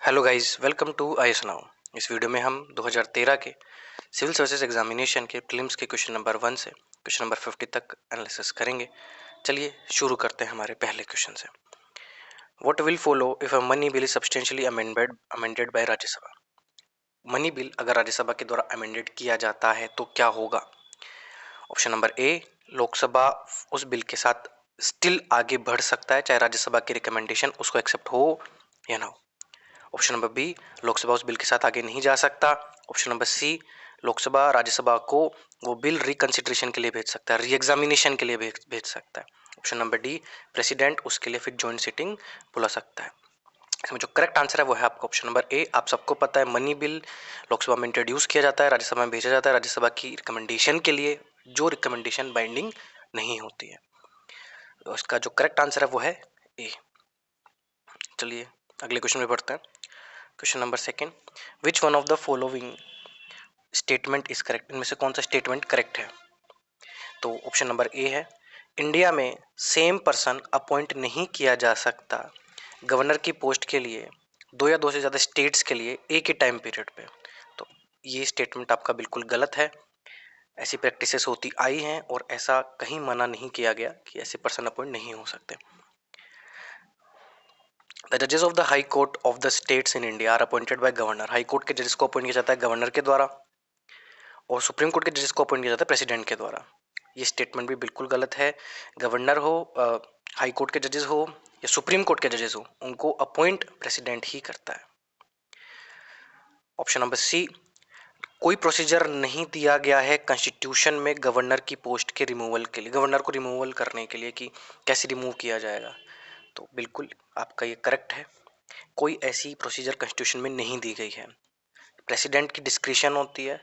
Hello guys, welcome to IAS now. इस video में हम 2013 के सिविल सर्विसेज एग्जामिनेशन के प्रीलिम्स के क्वेश्चन नंबर 1 से क्वेश्चन नंबर 50 तक एनालिसिस करेंगे। चलिए शुरू करते हैं हमारे पहले क्वेश्चन से। What will follow if a money bill is substantially amended bye Rajya Sabha. Money bill अगर राज्यसभा के द्वारा अमेंडेड किया जाता है तो क्या होगा? ऑप्शन नंबर ए, लोकसभा उस बिल के साथ स्टिल आगे बढ़ सकता है चाहे राज्यसभा की रिकमेंडेशन उसको एक्सेप्ट हो या ना हो। ऑप्शन नंबर बी, लोकसभा उस बिल के साथ आगे नहीं जा सकता। Option number C, Lok Sabha Rajya Sabha को वो बिल रिकंसिडरेशन के लिए भेज सकता है, री एग्जामिनेशन के लिए भेज सकता है। ऑप्शन नंबर डी, प्रेसिडेंट उसके लिए फिर जॉइंट सिटिंग बुला सकता है। इसमें जो करेक्ट आंसर है वो है आपका ऑप्शन नंबर ए। आप सबको पता है मनी बिल लोकसभा में इंट्रोड्यूस किया जाता है, राज्यसभा में भेजा जाता है राज्यसभा की रिकमेंडेशन के लिए, जो रिकमेंडेशन बाइंडिंग नहीं होती है। तो इसका जो करेक्ट आंसर है वो है ए। चलिए अगले क्वेश्चन में बढ़ते हैं। Question number second, which one of the following statement is correct. इनमें से कौन सा स्टेटमेंट करेक्ट है? तो ऑप्शन नंबर ए है, इंडिया में सेम पर्सन अपॉइंट नहीं किया जा सकता गवर्नर की पोस्ट के लिए दो या दो से ज़्यादा स्टेट्स के लिए एक ही टाइम पीरियड पे। तो ये स्टेटमेंट आपका बिल्कुल गलत है। ऐसी प्रैक्टिसेस होती आई हैं और ऐसा कहीं मना नहीं किया गया कि ऐसे पर्सन अपॉइंट नहीं हो सकते। द जजेस of the high court of the states in India are appointed by governor. High court के जजेस को अपॉइंट किया जाता है गवर्नर के द्वारा और सुप्रीम कोर्ट के जजेस को अपॉइंट किया जाता है प्रेसिडेंट के द्वारा। ये स्टेटमेंट भी बिल्कुल गलत है। गवर्नर हो, हाई कोर्ट के जजेस हो या सुप्रीम कोर्ट के जजेस हो, उनको अपॉइंट प्रेसिडेंट ही करता है। ऑप्शन नंबर सी, कोई प्रोसीजर नहीं दिया गया है कॉन्स्टिट्यूशन में गवर्नर की पोस्ट के रिमूवल के लिए, गवर्नर को रिमूवल करने के लिए कि कैसे रिमूव किया जाएगा। तो बिल्कुल आपका ये करेक्ट है, कोई ऐसी प्रोसीजर कॉन्स्टिट्यूशन में नहीं दी गई है। प्रेसिडेंट की डिस्क्रिशन होती है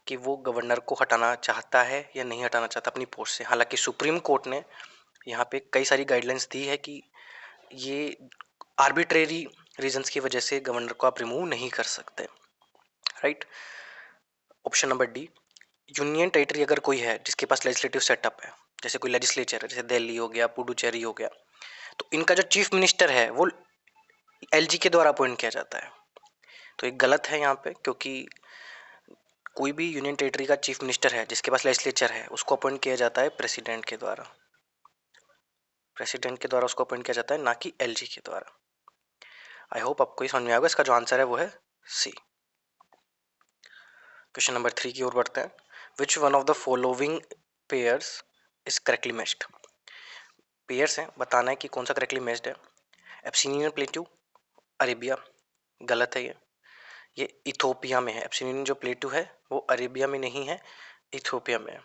कि वो गवर्नर को हटाना चाहता है या नहीं हटाना चाहता अपनी पोस्ट से। हालांकि सुप्रीम कोर्ट ने यहाँ पे कई सारी गाइडलाइंस दी है कि ये आर्बिट्रेरी रीजंस की वजह से गवर्नर को आप रिमूव नहीं कर सकते। Right. Option number D, union territory अगर कोई है जिसके पास लेजिस्लेटिव सेटअप है, जैसे कोई लेजिस्लेचर है, जैसे दिल्ली हो गया, पुडुचेरी हो गया, तो इनका जो चीफ मिनिस्टर है वो एलजी के द्वारा अपॉइंट किया जाता है। तो ये गलत है यहाँ पे, क्योंकि कोई भी यूनियन टेरिटरी का चीफ मिनिस्टर है जिसके पास लेजिस्लेचर है उसको अपॉइंट किया जाता है प्रेसिडेंट के द्वारा। प्रेसिडेंट के द्वारा उसको अपॉइंट किया जाता है, ना कि एलजी के द्वारा। आई होप आपको ये समझ में आएगा। इसका जो आंसर है वो है सी। क्वेश्चन नंबर 3 की ओर बढ़ते हैं। Which one of the following pairs is correctly matched. Pairs हैं, बताना है कि कौन सा करेक्टली मैच्ड है। एब्सिनियन प्लेट्यू, अरेबिया, गलत है ये इथोपिया में है। एब्सिनियन जो प्लेट्यू है वो अरेबिया में नहीं है, इथोपिया में है।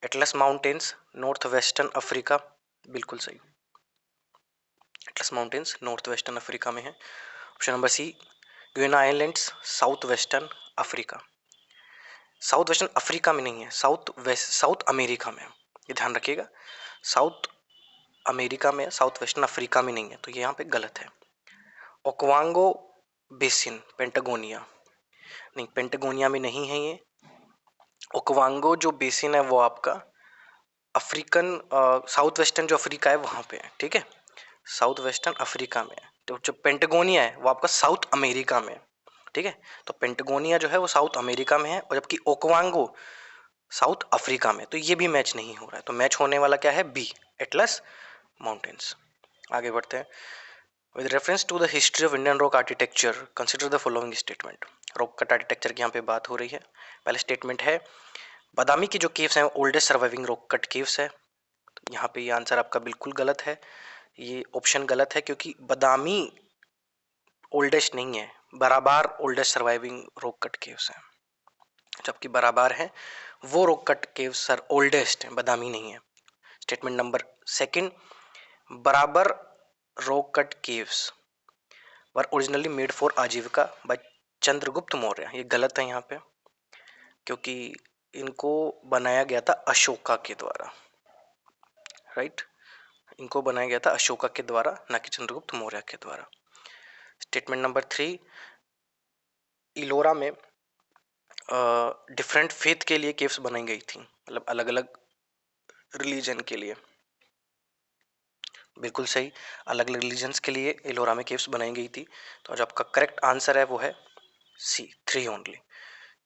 Atlas mountains, north western Africa, बिल्कुल सही। Atlas mountains north western Africa में है। Option number C, Guinea islands, south western Africa. South western Africa में नहीं है, साउथ अमेरिका में है, ये ध्यान रखिएगा। साउथ अमेरिका में, साउथ वेस्टर्न अफ्रीका में नहीं है, तो ये यहाँ पे गलत है। ओक्वांगो बेसिन, पेंटागोनिया, नहीं पेंटागोनिया में नहीं है ये। ओक्वांगो जो बेसिन है वो आपका अफ्रीकन साउथ वेस्टर्न जो अफ्रीका है वहाँ पे है, ठीक है, साउथ वेस्टर्न अफ्रीका में है। तो जो पेंटागोनिया है वो आपका साउथ अमेरिका में है, ठीक है। तो पेंटागोनिया जो है वो साउथ अमेरिका में है और जबकि ओक्वांगो साउथ अफ्रीका में। तो ये भी मैच नहीं हो रहा है, तो मैच होने वाला क्या है, बी, एटलस माउंटेन्स। आगे बढ़ते हैं। With reference to the history of Indian rock architecture consider the following statement. Rock cut architecture की यहाँ पे बात हो रही है। पहले स्टेटमेंट है, बादामी की जो केव्स हैं oldest surviving rock cut caves है। तो यहाँ पे ये आंसर आपका बिल्कुल गलत है, ये ऑप्शन गलत है, क्योंकि बादामी ओल्डेस्ट नहीं है, बराबर oldest surviving rock cut caves हैं। जबकि बराबर है वो rock cut caves sir oldest है, बादामी नहीं है। स्टेटमेंट नंबर सेकंड, बराबर rock cut caves were originally made for आजीविका बाय चंद्रगुप्त मौर्य। ये गलत है यहाँ पे, क्योंकि इनको बनाया गया था अशोका के द्वारा। राइट, इनको बनाया गया था अशोका के द्वारा, ना कि चंद्रगुप्त मौर्य के द्वारा। स्टेटमेंट नंबर 3, इलोरा में डिफरेंट फेथ के लिए केव्स बनाई गई थी, मतलब अलग अलग रिलीजन के लिए। बिल्कुल सही। अलग अलग रिलीजन्स के लिए एलोरा में केव्स बनाई गई थी। तो जो आपका करेक्ट आंसर है वो है सी, 3 ओनली।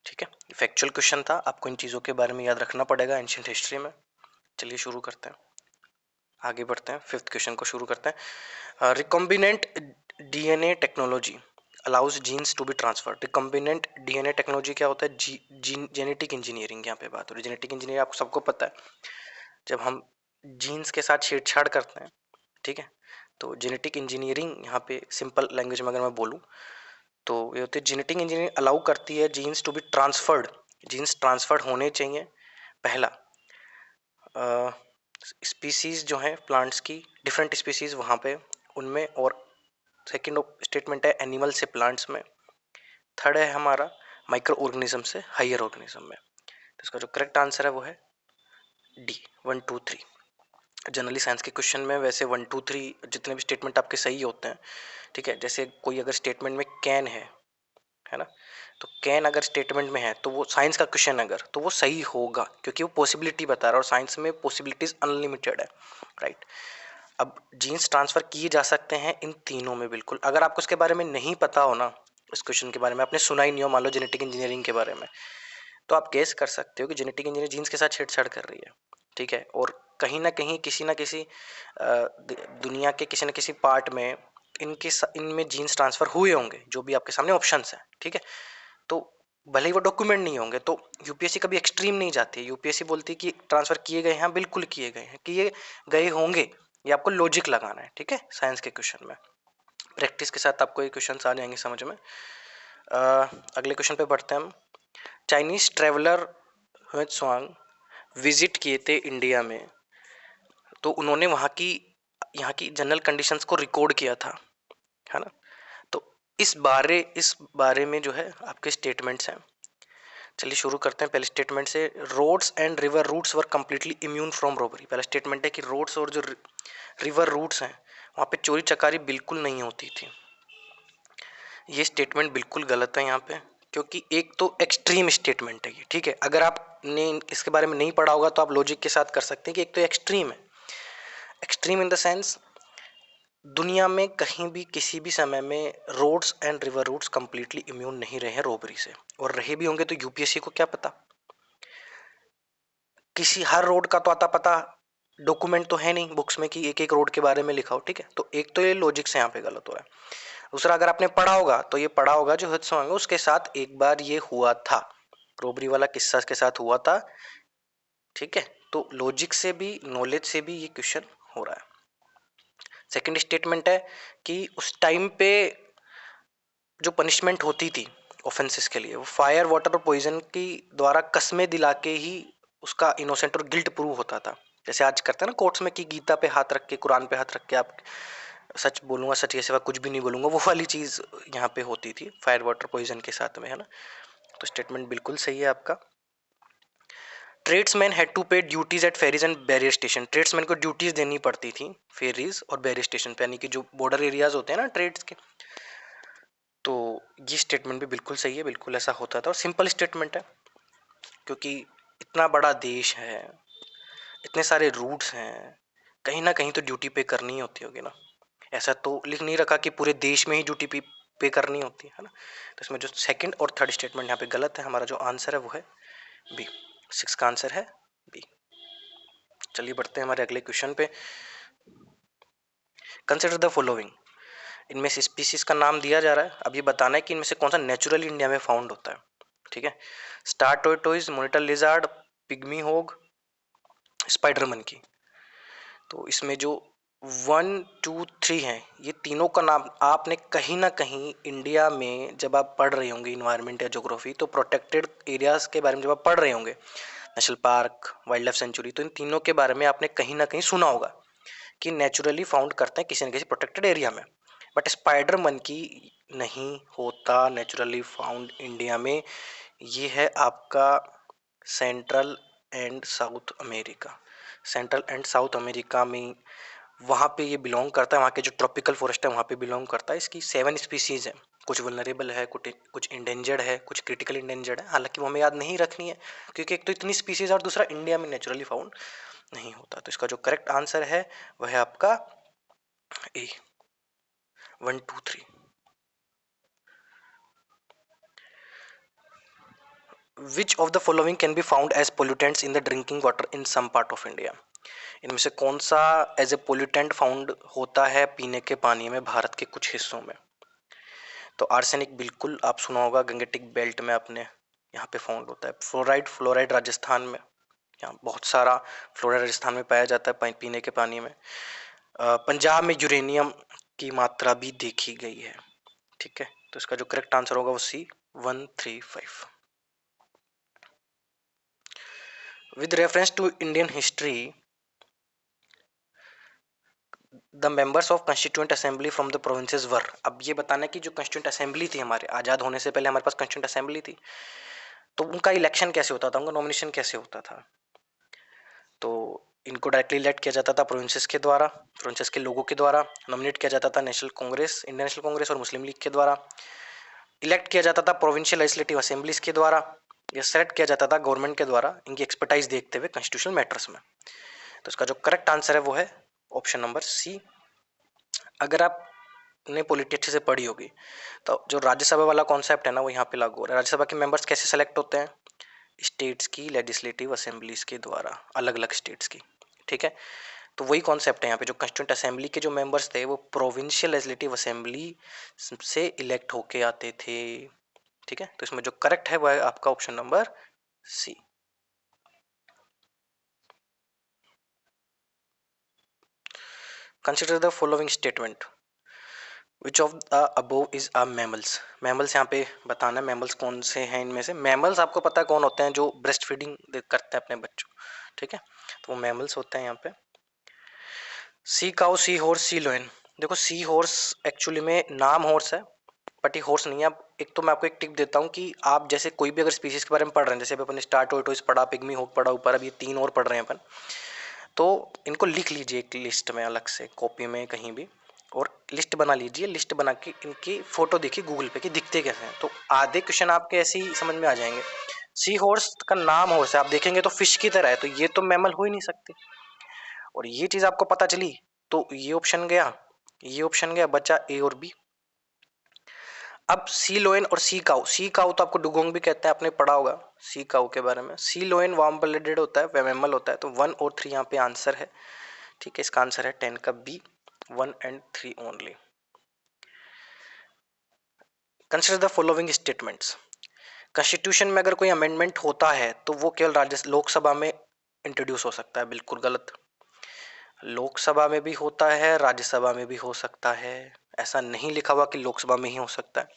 ठीक है, फैक्चुअल क्वेश्चन था, आपको इन चीज़ों के बारे में याद रखना पड़ेगा एंशियंट हिस्ट्री में। चलिए शुरू करते हैं, आगे बढ़ते हैं, फिफ्थ क्वेश्चन को शुरू करते हैं। Recombinant DNA technology allows genes to be transfer. Recombinant DNA technology क्या होता है? जेनेटिक इंजीनियरिंग यहाँ पे बात हो रही है। जेनेटिक इंजीनियरिंग आपको सबको पता है, जब हम जीन्स के साथ छेड़छाड़ करते हैं, ठीक है, तो जेनेटिक इंजीनियरिंग यहाँ पे सिंपल लैंग्वेज में अगर मैं बोलूँ तो ये होती है, जेनेटिक इंजीनियरिंग अलाउ करती है genes to be transferred, genes transferred होने चाहिए। पहला स्पीसीज जो है प्लांट्स की, डिफरेंट स्पीसीज वहाँ पे उनमें, और सेकेंड स्टेटमेंट है एनिमल से प्लांट्स में। थर्ड है हमारा माइक्रो ऑर्गेनिज्म से हायर ऑर्गेनिज्म में। तो इसका जो करेक्ट आंसर है वो है डी, 1 2 3। जनरली साइंस के क्वेश्चन में वैसे 1 2 3 जितने भी स्टेटमेंट आपके सही होते हैं, ठीक है, जैसे कोई अगर स्टेटमेंट में कैन है ना, तो कैन अगर स्टेटमेंट में है तो वो साइंस का क्वेश्चन अगर, तो वो सही होगा क्योंकि वो पॉसिबिलिटी बता रहा है और साइंस में पॉसिबिलिटीज अनलिमिटेड है, राइट। अब जीन्स ट्रांसफर किए जा सकते हैं इन तीनों में बिल्कुल। अगर आपको इसके बारे में नहीं पता हो ना, इस क्वेश्चन के बारे में आपने सुना ही नहीं हो, मान लो जेनेटिक इंजीनियरिंग के बारे में, तो आप गेस कर सकते हो कि जेनेटिक इंजीनियरिंग जीन्स के साथ छेड़छाड़ कर रही है, ठीक है, और कहीं ना कहीं किसी ना किसी दुनिया के किसी न किसी पार्ट में इनमें जीन्स ट्रांसफर हुए होंगे, जो भी आपके सामने ऑप्शंस हैं, ठीक है। तो भले ही वो डॉक्यूमेंट नहीं होंगे तो यूपीएससी कभी एक्सट्रीम नहीं जाती है। यूपीएससी बोलती है कि ट्रांसफर किए गए हैं, बिल्कुल किए गए हैं, किए गए होंगे, ये आपको लॉजिक लगाना है, ठीक है, साइंस के क्वेश्चन में। प्रैक्टिस के साथ आपको ये क्वेश्चन आ जाएंगे समझ में। अगले क्वेश्चन पे बढ़ते हैं हम। चाइनीज ट्रेवलर हुएत्सुआंग विजिट किए थे इंडिया में, तो उन्होंने यहाँ की जनरल कंडीशंस को रिकॉर्ड किया था, है ना। तो इस बारे में जो है आपके स्टेटमेंट्स हैं। चलिए शुरू करते हैं पहले स्टेटमेंट से। Roads and river routes were completely immune from robbery. पहला स्टेटमेंट है कि रोड्स और जो रिवर रूट्स हैं वहाँ पे चोरी चकारी बिल्कुल नहीं होती थी। ये स्टेटमेंट बिल्कुल गलत है यहाँ पे, क्योंकि एक तो एक्सट्रीम स्टेटमेंट है ये, ठीक है। अगर आपने इसके बारे में नहीं पढ़ा होगा तो आप लॉजिक के साथ कर सकते हैं कि एक तो एक्सट्रीम है, एक्सट्रीम इन द सेंस दुनिया में कहीं भी किसी भी समय में roads and river routes completely immune नहीं रहे हैं रॉबरी से, और रहे भी होंगे तो यूपीएससी को क्या पता। किसी हर रोड का तो आता पता डॉक्यूमेंट तो है नहीं बुक्स में कि एक एक रोड के बारे में लिखा हो, ठीक है। तो एक तो ये लॉजिक से यहाँ पे गलत हो रहा है। दूसरा, अगर आपने पढ़ा होगा तो ये पढ़ा होगा जो हुएत्सुआंग है उसके साथ एक बार ये हुआ था, रॉबरी वाला किस्सा के साथ हुआ था, ठीक है। तो लॉजिक से भी नॉलेज से भी ये क्वेश्चन हो रहा है। सेकंड स्टेटमेंट है कि उस टाइम पे जो पनिशमेंट होती थी ऑफेंसेस के लिए, वो फायर वाटर और पॉइजन की द्वारा कस्में दिला के ही उसका इनोसेंट और गिल्ट प्रूव होता था। जैसे आज करते हैं ना कोर्ट्स में कि गीता पे हाथ रख के, कुरान पे हाथ रख के आप सच बोलूंगा, सच के सिवा कुछ भी नहीं बोलूंगा, वो वाली चीज़ यहाँ पे होती थी फायर वाटर पॉइजन के साथ में, है ना। तो स्टेटमेंट बिल्कुल सही है आपका। Tradesman had to pay duties at ferries and barrier station. Tradesman को ड्यूटीज देनी पड़ती थी फेरीज और बैरियर स्टेशन पे, यानी कि जो बॉर्डर एरियाज होते हैं ना ट्रेड्स के। तो ये स्टेटमेंट भी बिल्कुल सही है, बिल्कुल ऐसा होता था और सिंपल स्टेटमेंट है, क्योंकि इतना बड़ा देश है, इतने सारे रूट्स हैं, कहीं ना कहीं तो ड्यूटी पे करनी ही होती होगी ना। ऐसा तो लिख नहीं रखा कि पूरे देश में ही ड्यूटी पे करनी होती है ना। तो इसमें जो सेकंड और थर्ड स्टेटमेंट यहाँ पे गलत है। हमारा जो आंसर है वो है बी, 6 का आंसर है बी। चलिए बढ़ते हैं हमारे अगले क्वेश्चन पे। Consider the following. इनमें से स्पीसीज का नाम दिया जा रहा है, अब ये बताना है कि इनमें से कौन सा नेचुरली इंडिया में फाउंड होता है, ठीक है। स्टार टोरटोइज, मॉनिटर लिजार्ड, पिग्मी होग, स्पाइडर मंकी। तो इसमें जो 1 2 3 हैं, ये तीनों का नाम आपने कहीं ना कहीं इंडिया में जब आप पढ़ रहे होंगे इन्वायरमेंट या ज्योग्राफी, तो प्रोटेक्टेड एरियाज के बारे में जब आप पढ़ रहे होंगे, national park, wild life sanctuary, तो इन तीनों के बारे में आपने कहीं ना कहीं सुना होगा कि नेचुरली फाउंड करते हैं किसी न किसी प्रोटेक्टेड एरिया में। बट स्पाइडर मंकी नहीं होता नेचुरली फाउंड इंडिया में, ये है आपका central and south America. Central and south America में वहाँ पे ये बिलोंग करता है, वहाँ के जो ट्रॉपिकल फॉरेस्ट है वहाँ पे बिलोंग करता है। इसकी 7 स्पीसीज है, कुछ वल्नरेबल है, कुछ इंडेंजर्ड है, कुछ क्रिटिकल इंडेंजर्ड है। हालांकि वो हमें याद नहीं रखनी है क्योंकि एक तो इतनी स्पीसीज है और दूसरा इंडिया में नेचुरली फाउंड नहीं होता। तो इसका जो करेक्ट आंसर है वह है आपका ए 1 2 3। Which of the following can be found as pollutants in the drinking water in some part of India? इनमें से कौन सा एज ए पोल्यूटेंट फाउंड होता है पीने के पानी में भारत के कुछ हिस्सों में? तो आर्सेनिक बिल्कुल आप सुना होगा, गंगेटिक बेल्ट में अपने यहाँ पे फाउंड होता है। फ्लोराइड राजस्थान में, यहाँ बहुत सारा फ्लोराइड राजस्थान में पाया जाता है पीने के पानी में। पंजाब में यूरेनियम की मात्रा भी देखी गई है। ठीक है, तो इसका जो करेक्ट आंसर होगा वो C 135। With reference to Indian history, the members of constituent assembly from the provinces were. अब ये बताना कि जो कॉन्स्टिट्यूएंट असेंबली थी हमारे आज़ाद होने से पहले, हमारे पास कॉन्स्टिट्यूएंट असेंबली थी, तो उनका इलेक्शन कैसे होता था, उनका नॉमिनेशन कैसे होता था? तो इनको डायरेक्टली इलेक्ट किया जाता था प्रोविंसेस के द्वारा, प्रोविंसेस के लोगों के द्वारा। नॉमिनेट किया जाता था national Congress, Indian national Congress और मुस्लिम लीग के द्वारा। इलेक्ट किया जाता था प्रोविंशियल लेजिस्लेटिव असेंबलीज के द्वारा, या सेलेक्ट किया जाता था गवर्नमेंट के द्वारा इनकी एक्सपर्टाइज देखते हुए कॉन्स्टिट्यूशनल मैटर्स में। तो इसका जो करेक्ट आंसर है वो है ऑप्शन नंबर C। अगर आपने पॉलिटी अच्छे से पढ़ी होगी तो जो राज्यसभा वाला कॉन्सेप्ट है ना वो यहाँ पे लागू हो रहा है। राज्यसभा के मेंबर्स कैसे सेलेक्ट होते हैं? स्टेट्स की लेजिस्लेटिव असेंबलीज के द्वारा, अलग अलग स्टेट्स की। ठीक है, तो वही कॉन्सेप्ट है यहाँ पे। जो कॉन्स्टिट्यूएंट असेंबली के जो मेंबर्स थे वो प्रोविंशियल लेजिस्लेटिव असेंबली से इलेक्ट होके आते थे। ठीक है, तो इसमें जो करेक्ट है वो है आपका option number C। Consider the following statement. Which of the above is a mammals. Mammals यहाँ पे बताना है मैमल्स कौन से हैं इनमें से। मैमल्स आपको पता है कौन होते हैं? जो ब्रेस्ट फीडिंग करते हैं अपने बच्चों। ठीक है, तो वो मैमल्स होते हैं यहाँ पे। सी काउ, सी हॉर्स, सी लोयन। देखो सी हॉर्स एक्चुअली में नाम हॉर्स है बट ये हॉर्स नहीं है। अब एक तो मैं आपको एक टिप देता हूँ कि आप जैसे कोई भी अगर स्पीसीज के बारे में पढ़ रहे हैं, जैसे अपन स्टार टोरटोइस पढ़ा, पिग्मी हॉक पढ़ा ऊपर, अब ये 3 और पढ़ रहे हैं अपन, तो इनको लिख लीजिए एक लिस्ट में, अलग से कॉपी में कहीं भी, और लिस्ट बना लीजिए। लिस्ट बना के इनकी फोटो देखिए गूगल पे कि दिखते कैसे हैं, तो आधे क्वेश्चन आपके ऐसे ही समझ में आ जाएंगे। सी हॉर्स का नाम हॉर्स है, आप देखेंगे तो फिश की तरह है, तो ये तो मैमल हो ही नहीं सकती। और ये चीज आपको पता चली तो ये ऑप्शन गया, ये ऑप्शन गया, बचा A और B। अब सी लोयन और सी काउ। सी काउ तो आपको डुगोंग भी कहते हैं, आपने पढ़ा होगा सी काउ के बारे में। सी लोयन वार्म ब्लडेड होता है, मैमल होता है। तो 1 और 3 यहाँ पे आंसर है। ठीक है, इसका आंसर है 10 का B, 1 and 3 only. Consider the following statements. Constitution में अगर कोई अमेंडमेंट होता है तो वो केवल लोकसभा में इंट्रोड्यूस हो सकता है। बिल्कुल गलत। लोकसभा में भी होता है, राज्यसभा में भी हो सकता है। ऐसा नहीं लिखा हुआ कि लोकसभा में ही हो सकता है।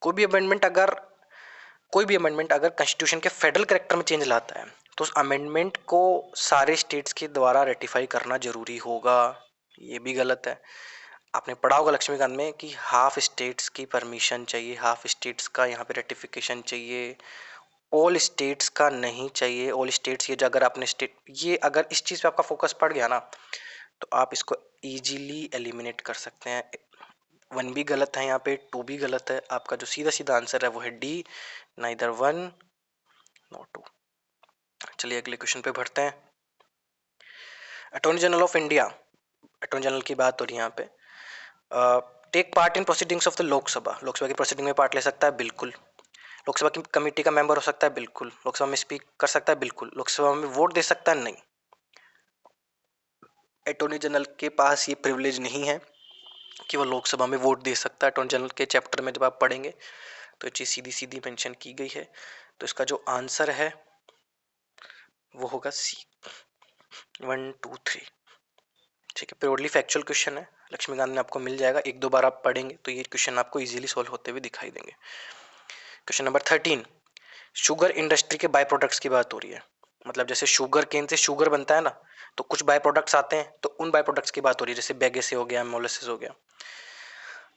कोई भी अमेंडमेंट अगर कॉन्स्टिट्यूशन के फेडरल कैरेक्टर में चेंज लाता है तो उस अमेंडमेंट को सारे स्टेट्स के द्वारा रेटिफाई करना जरूरी होगा। ये भी गलत है। आपने पढ़ा होगा लक्ष्मीकांत में कि हाफ स्टेट्स की परमिशन चाहिए, हाफ स्टेट्स का यहाँ पे रेटिफिकेशन चाहिए, ऑल स्टेट्स का नहीं चाहिए। ऑल स्टेट्स, ये जो अगर आपने स्टेट, ये अगर इस चीज़ पे आपका फोकस पड़ गया ना तो आप इसको इजीली एलिमिनेट कर सकते हैं। 1 भी गलत है यहाँ पे, 2 भी गलत है। आपका जो सीधा सीधा आंसर है वो है D, नाइदर 1 नॉट 2। चलिए अगले क्वेश्चन पे बढ़ते हैं। Attorney general of India, attorney general की बात हो रही है यहाँ पे। Take part in proceedings of the Lok Sabha. Lok Sabha की प्रोसीडिंग में पार्ट ले सकता है, बिल्कुल। लोकसभा की कमेटी का मेंबर हो सकता है, बिल्कुल। लोकसभा में स्पीक कर सकता है, बिल्कुल। लोकसभा में वोट दे सकता है, नहीं। अटॉर्नी जनरल के पास ये प्रिविलेज नहीं है कि वो लोकसभा में वोट दे सकता है। अटॉर्नी जनरल के चैप्टर में जब आप पढ़ेंगे तो ये चीज़ सीधी सीधी मेंशन की गई है। तो इसका जो आंसर है वो होगा C, 1 2 3। ठीक है, प्योरली फैक्चुअल क्वेश्चन है, लक्ष्मीकांत में आपको मिल जाएगा। 1-2 बार आप पढ़ेंगे तो ये क्वेश्चन आपको इजीली सॉल्व होते हुए दिखाई देंगे। Question number 13। शुगर इंडस्ट्री के बाय प्रोडक्ट्स की बात हो रही है। मतलब जैसे शुगर केन से शुगर बनता है ना, तो कुछ बाय प्रोडक्ट्स आते हैं, तो उन बाय प्रोडक्ट्स की बात हो रही है। जैसे बेगेसे हो गया, मोलेसिस हो गया।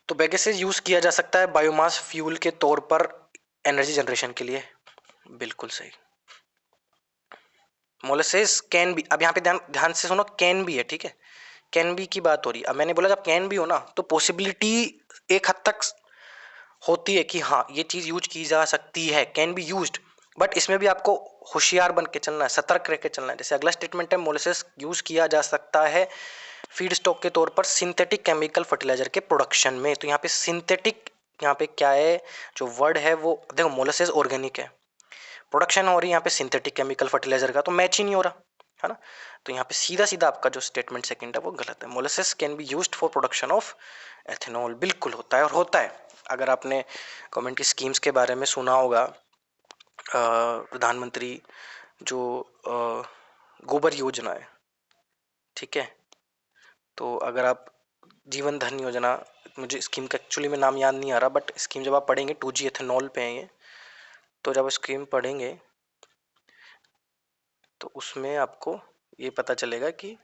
तो बेगेसे यूज किया जा सकता है बायोमास फ्यूल के तौर पर एनर्जी जनरेशन के लिए, बिल्कुल सही। मोलेसिस कैन बी, अब यहाँ पे ध्यान से सुनो, कैन बी है, ठीक है, कैन बी की बात हो रही है। अब मैंने बोला जब कैन बी हो ना तो पॉसिबिलिटी एक हद तक होती है कि हाँ ये चीज यूज की जा सकती है, कैन बी यूज्ड। बट इसमें भी आपको होशियार बन के चलना है, सतर्क रह के चलना है। जैसे अगला स्टेटमेंट है, मोलेसिस यूज किया जा सकता है फीड स्टॉक के तौर पर सिंथेटिक केमिकल फर्टिलाइजर के प्रोडक्शन में। तो यहाँ पे सिंथेटिक, यहाँ पे क्या है जो वर्ड है वो, देखो मोलासेस ऑर्गेनिक है, प्रोडक्शन हो रही है यहाँ पे सिंथेटिक केमिकल फर्टिलाइजर का, तो मैच ही नहीं हो रहा है ना। तो यहाँ पे सीधा सीधा आपका जो स्टेटमेंट सेकंड है वो गलत है। Molasses can be used for production of ethanol, बिल्कुल होता है और होता है। अगर आपने गवर्नमेंट की स्कीम्स के बारे में सुना होगा, प्रधानमंत्री जो गोबर योजना है, ठीक है, तो अगर आप जीवन धन योजना, मुझे स्कीम का एक्चुअली में नाम याद नहीं आ रहा, बट स्कीम जब आप पढ़ेंगे 2G एथेनॉल पे है ये, तो जब स्कीम पढ़ेंगे तो उसमें आपको ये पता चलेगा कि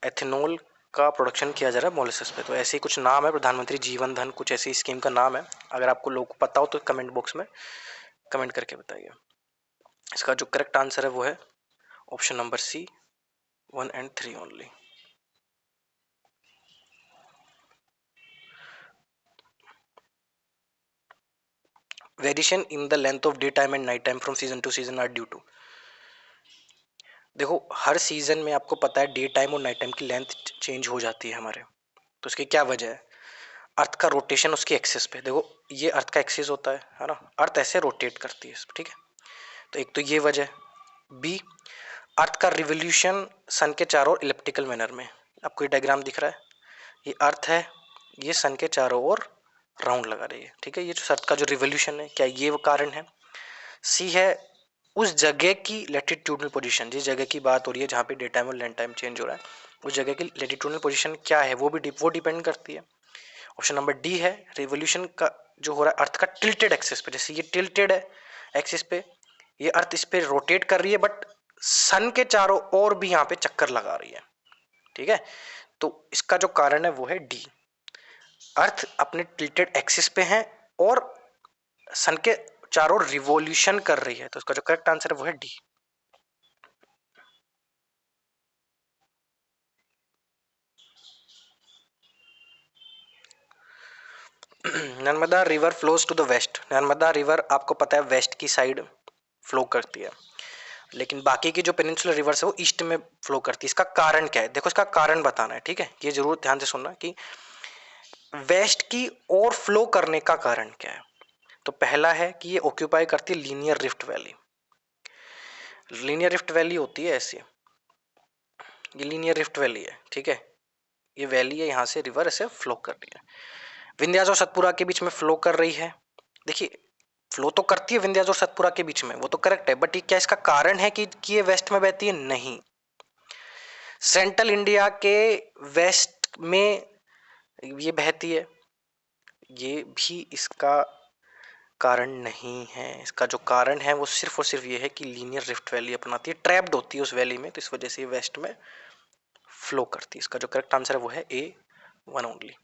एथेनॉल का प्रोडक्शन किया जा रहा है मोलेसेस पे। तो ऐसे ही कुछ नाम है, प्रधानमंत्री जीवन धन, कुछ ऐसी स्कीम का नाम है। अगर आपको लोग पता हो तो कमेंट बॉक्स में कमेंट करके बताइए। इसका जो करेक्ट आंसर है वो है option number C, 1 and 3 only. Variation in the length of day time and night time from season to season are due to. देखो हर सीजन में आपको पता है डे टाइम और नाइट टाइम की लेंथ चेंज हो जाती है हमारे, तो उसकी क्या वजह है? अर्थ का रोटेशन उसकी एक्सिस पे, देखो ये अर्थ का एक्सिस होता है ना, अर्थ ऐसे रोटेट करती है, ठीक है, तो एक तो ये वजह। बी, अर्थ का रिवोल्यूशन सन के चारों ओर इलिप्टिकल मैनर में, आपको ये डायग्राम दिख रहा है, ये अर्थ है, ये सन के चारों ओर राउंड लगा रही है, ठीक है, ये जो अर्थ का जो रिवोल्यूशन है, क्या ये वो कारण है? सी है उस जगह की लैटिट्यूडनल पोजीशन, जिस जगह की बात हो रही है जहाँ पे डे टाइम और लैंड टाइम चेंज हो रहा है, उस जगह की लैटिट्यूडनल पोजीशन क्या है वो भी वो डिपेंड करती है। ऑप्शन नंबर डी है रिवोल्यूशन का जो हो रहा है अर्थ का टिल्टेड एक्सिस पे, जैसे ये टिल्टेड है एक्सिस पे, ये अर्थ इस पे रोटेट कर रही है बट सन के चारों ओर भी यहाँ पे चक्कर लगा रही है, ठीक है, तो इसका जो कारण है वो है डी, अर्थ अपने टिल्टेड एक्सिस पे है और सन के चारों ओर रिवोल्यूशन कर रही है, तो इसका जो करेक्ट आंसर है वो है D. Narmada river flows to the west, Narmada river आपको पता है वेस्ट की साइड फ्लो करती है, लेकिन बाकी की जो पेनिनसुलर रिवर्स है वो ईस्ट में फ्लो करती है। इसका कारण क्या है? देखो इसका कारण बताना है, ठीक है, ये जरूर ध्यान से सुनना कि वेस्ट की ओर फ्लो करने का कारण क्या है। तो पहला है कि ये ऑक्यूपाई करती है linear rift valley. Linear rift valley होती है ऐसी, ये लीनियर रिफ्ट वैली है, ठीक है, ये वैली है, यहाँ से रिवर ऐसे फ्लो कर रही है, विंध्याचल और सतपुरा के बीच में फ्लो कर रही है। देखिए फ्लो तो करती है विंध्याचल और सतपुरा के बीच में, वो तो करेक्ट है, बट ये क्या इसका कारण है कि ये वेस्ट में बहती है? नहीं, सेंट्रल इंडिया के वेस्ट में ये बहती है, ये भी इसका कारण नहीं है। इसका जो कारण है वो सिर्फ और सिर्फ ये है कि लीनियर रिफ्ट वैली अपनाती है, ट्रैप्ड होती है उस वैली में, तो इस वजह से ये वेस्ट में फ्लो करती है। इसका जो करेक्ट आंसर है वो है ए, 1 ओनली।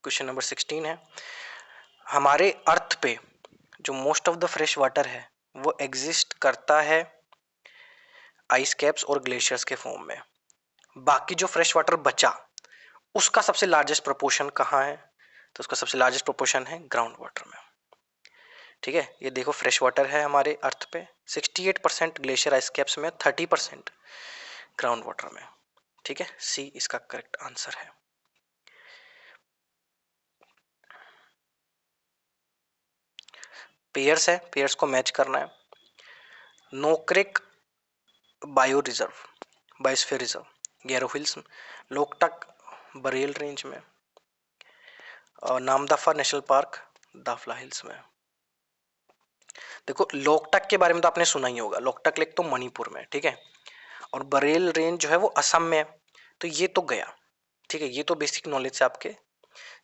क्वेश्चन नंबर 16 है, हमारे अर्थ पे जो most of the fresh water है वो एग्जिस्ट करता है आइस कैप्स और ग्लेशियर्स के फॉर्म में, बाकी जो फ्रेश वाटर बचा उसका सबसे लार्जेस्ट प्रोपोर्शन कहाँ है? तो उसका सबसे लार्जेस्ट प्रोपोर्शन है ग्राउंड वाटर में, ठीक है, ये देखो फ्रेश वाटर है हमारे अर्थ पे 68% ग्लेशियर आइस कैप्स में, 30% ग्राउंड वाटर में, ठीक है, सी इसका करेक्ट आंसर है। पेयर्स है, पेयर्स को मैच करना है। Nokrek bio reserve, biosphere reserve, Garo Hills, Loktak Barail range में, और नामदफा नेशनल पार्क दाफला हिल्स में। देखो लोकटक के बारे में तो आपने सुना ही होगा, लोकटक लेक तो मणिपुर में, ठीक है, और बरेल रेंज जो है वो असम में है, तो ये तो गया, ठीक है, ये तो बेसिक नॉलेज से आपके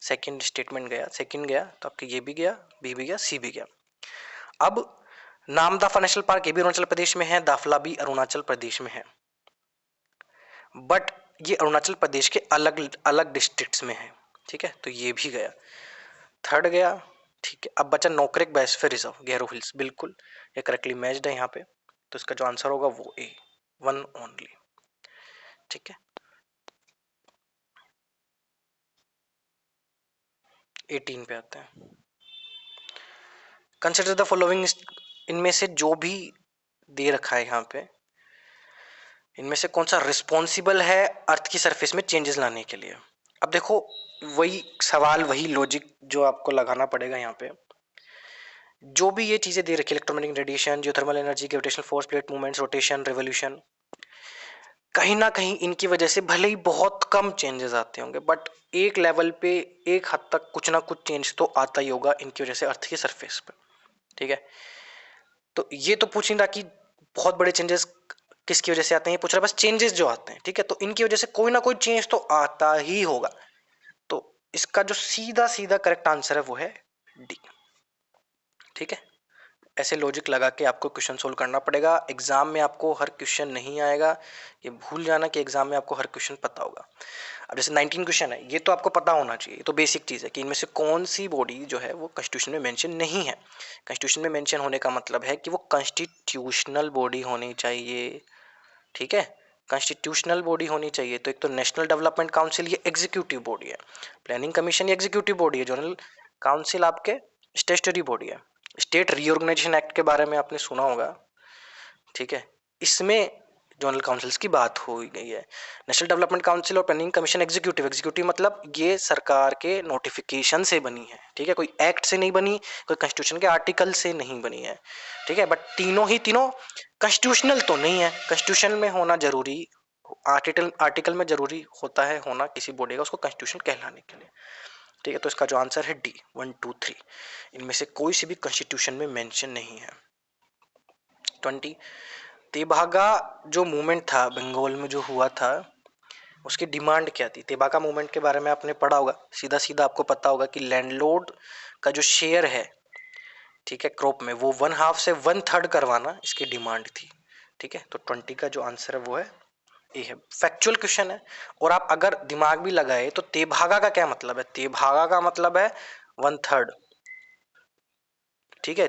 सेकंड स्टेटमेंट गया, सेकंड गया तो आपके ये भी गया, बी भी गया, सी भी गया। अब नामदफा नेशनल पार्क ये भी अरुणाचल प्रदेश में है, दाफला भी अरुणाचल प्रदेश में है, बट ये अरुणाचल प्रदेश के अलग अलग डिस्ट्रिक्ट्स में है, ठीक है, तो ये भी गया, थर्ड गया, ठीक है। अब बचा Nokrek biosphere reserve Garo hills, बिल्कुल ये करेक्टली मैच्ड है यहाँ पे, तो इसका जो आंसर होगा वो ए, 1 ओनली, ठीक है। 18 पे आते हैं, कंसिडर द फॉलोइंग, इनमें से जो भी दे रखा है यहाँ पे, इनमें से कौन सा रिस्पॉन्सिबल है अर्थ की सरफेस में चेंजेस लाने के लिए? अब देखो, वही सवाल, वही लॉजिक जो आपको लगाना पड़ेगा यहाँ पे। जो भी ये चीजें दे रखी है, electromagnetic radiation, geothermal energy, gravitational force, plate movements, rotation, revolution, कहीं ना कहीं इनकी वजह से भले ही बहुत कम चेंजेस आते होंगे, बट एक लेवल पे, एक हद तक कुछ ना कुछ चेंज तो आता ही होगा इनकी वजह से अर्थ की सरफेस पे। ठीक है, तो ये तो पूछ नहीं रहा कि बहुत बड़े चेंजेस किसकी वजह से आते हैं, ये पूछ रहा है बस चेंजेस जो आते हैं। ठीक है, तो इनकी वजह से कोई ना कोई चेंज तो आता ही होगा। तो इसका जो सीधा सीधा करेक्ट आंसर है वो है डी। ठीक है, ऐसे लॉजिक लगा के आपको क्वेश्चन सोल्व करना पड़ेगा। एग्जाम में आपको हर क्वेश्चन नहीं आएगा, ये भूल जाना कि एग्जाम में आपको हर क्वेश्चन पता होगा। अब जैसे 19 क्वेश्चन है, ये तो आपको पता होना चाहिए, ये तो बेसिक चीज़ है कि इनमें से कौन सी बॉडी जो है वो कॉन्स्टिट्यूशन में मेंशन नहीं है। कॉन्स्टिट्यूशन में मेंशन होने का मतलब है कि वो कॉन्स्टिट्यूशनल बॉडी होनी चाहिए। ठीक है, कॉन्स्टिट्यूशनल बॉडी होनी चाहिए। तो एक तो नेशनल डेवलपमेंट काउंसिल, ये एग्जीक्यूटिव बॉडी है। प्लानिंग कमीशन ये एग्जीक्यूटिव बॉडी है। जनरल काउंसिल आपके स्टेचुटरी बॉडी है। स्टेट रीऑर्गेनाइजेशन एक्ट के बारे में आपने सुना होगा। ठीक है, इसमें जनरल काउंसिल्स की बात हो गई है। नेशनल डेवलपमेंट काउंसिल और प्लानिंग कमीशन एग्जीक्यूटिव, एग्जीक्यूटिव मतलब ये सरकार के नोटिफिकेशन से बनी है। ठीक है, कोई एक्ट से नहीं बनी, कोई कॉन्स्टिट्यूशन के आर्टिकल से नहीं बनी है। ठीक है, बट तीनों ही तीनों कॉन्स्टिट्यूशनल तो नहीं है। कॉन्स्टिट्यूशन में होना जरूरी, आर्टिकल में जरूरी होता है होना किसी बॉडी का, उसको कॉन्स्टिट्यूशन कहलाने के लिए। ठीक है, तो इसका जो आंसर है डी, 1 2 3, इनमें से कोई सी भी कॉन्स्टिट्यूशन में मेंशन नहीं है। 20, तेभागा जो मूवमेंट था बंगाल में जो हुआ था, उसकी डिमांड क्या थी? तेभागा मूवमेंट के बारे में आपने पढ़ा होगा, सीधा सीधा आपको पता होगा कि लैंडलॉर्ड का जो शेयर है, ठीक है, क्रॉप में, वो 1/2 से 1/3 करवाना इसकी डिमांड थी। ठीक है, तो 20 का जो आंसर है वो है ए है। फैक्चुअल क्वेश्चन है, और आप अगर दिमाग भी लगाए तो तेभागा का क्या मतलब है? तेभागा का मतलब है 1/3। ठीक है,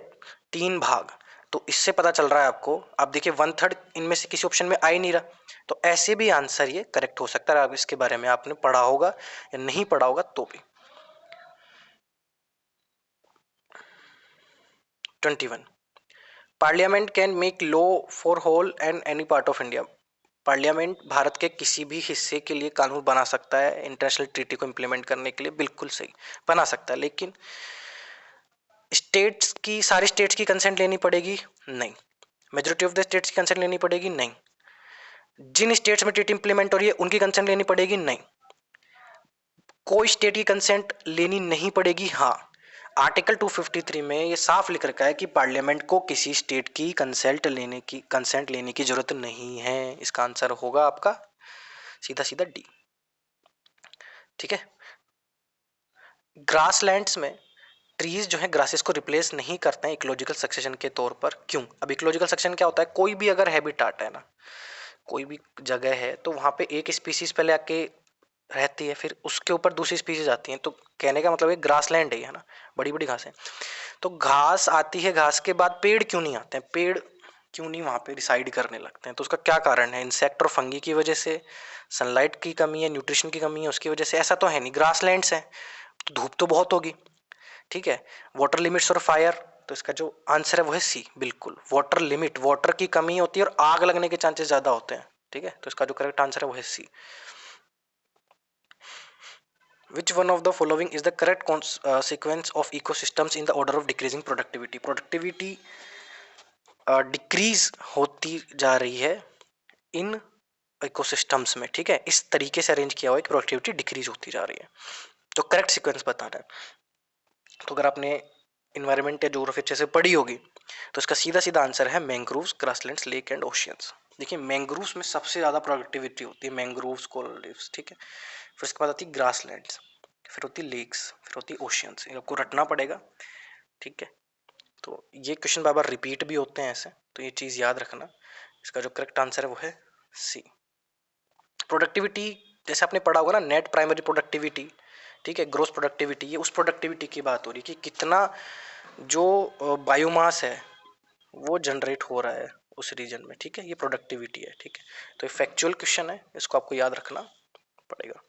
3 भाग। तो इससे पता चल रहा है आपको, आप देखिए 1/3 इनमें से किसी ऑप्शन में आ ही नहीं रहा, तो ऐसे भी आंसर ये करेक्ट हो सकता है। आप इसके बारे में आपने पढ़ा होगा या नहीं पढ़ा होगा तो भी। 21, parliament can make law for whole and any part of India. Parliament Bharat के किसी भी हिस्से के लिए कानून बना सकता है, इंटरनेशनल ट्रीटी को इंप्लीमेंट करने के लिए, बिल्कुल सही बना सकता है, लेकिन स्टेट्स की, सारी स्टेट्स की कंसेंट लेनी पड़ेगी? नहीं। मेजोरिटी ऑफ द स्टेट्स की कंसेंट लेनी पड़ेगी? नहीं। जिन स्टेट्स में ट्रीटी इंप्लीमेंट हो रही है उनकी कंसेंट लेनी पड़ेगी? नहीं। कोई स्टेट की कंसेंट लेनी नहीं पड़ेगी? हाँ। आर्टिकल 253 में ये साफ लिख रखा है कि पार्लियामेंट को किसी स्टेट की कंसेंट लेने की जरूरत नहीं है। इसका आंसर होगा आपका सीधा सीधा डी। ठीक है, ग्रासलैंड्स में ट्रीज जो है ग्रासेस को रिप्लेस नहीं करते हैं इकोलॉजिकल सक्सेशन के तौर पर। क्यों? अब इकोलॉजिकल सक्सेशन क्या होता है? कोई भी अगर हैबिटाट है ना, कोई भी जगह है, तो वहां पे एक स्पीसीज पहले आके रहती है, फिर उसके ऊपर दूसरी स्पीसीज आती हैं। तो कहने का मतलब है ग्रासलैंड है ना, बड़ी बड़ी घास है। तो घास आती है, घास के बाद पेड़ क्यों नहीं आते हैं? पेड़ क्यों नहीं वहां पे रिसाइड करने लगते हैं? तो उसका क्या कारण है? इंसेक्ट और फंगी की वजह से, सनलाइट की कमी है, न्यूट्रिशन की कमी है उसकी वजह से? ऐसा तो है नहीं, ग्रासलैंड्स है तो धूप तो बहुत होगी। ठीक है, वाटर लिमिट्स और फायर, तो इसका जो आंसर है वो है सी, बिल्कुल वाटर लिमिट, वाटर की कमी होती है और आग लगने के चांसेस ज्यादा होते हैं। ठीक है, तो इसका जो करेक्ट आंसर है वो है सी। Which one of the following is the correct sequence of ecosystems in the order of decreasing productivity? Productivity decrease होती जा रही है इन इकोसिस्टम्स में। ठीक है, इस तरीके से अरेंज किया हुआ है कि प्रोडक्टिविटी डिक्रीज होती जा रही है। तो करेक्ट सीक्वेंस बताना है। तो अगर आपने इन्वायरमेंट या ज्योग्राफी अच्छे से पढ़ी होगी तो इसका सीधा सीधा आंसर है mangroves, grasslands, lake and oceans. देखिए मैंग्रोव्स में सबसे ज़्यादा प्रोडक्टिविटी होती है, मैंग्रोव्स, कोरल रीफ्स। ठीक है, फिर उसके बाद आती है ग्रासलैंड्स, फिर होती लेक्स, फिर होती ओशियंस। ये आपको रटना पड़ेगा। ठीक है, तो ये क्वेश्चन बार बार रिपीट भी होते हैं ऐसे, तो ये चीज़ याद रखना। इसका जो करेक्ट आंसर है वो है सी। प्रोडक्टिविटी जैसे आपने पढ़ा होगा ना, नेट प्राइमरी प्रोडक्टिविटी, ठीक है, ग्रोस प्रोडक्टिविटी, ये उस प्रोडक्टिविटी की बात हो रही है कि कितना जो बायोमास है वो जनरेट हो रहा है उस रीजन में। ठीक है, ये प्रोडक्टिविटी है। ठीक है, तो ये फैक्चुअल क्वेश्चन है, इसको आपको याद रखना पड़ेगा।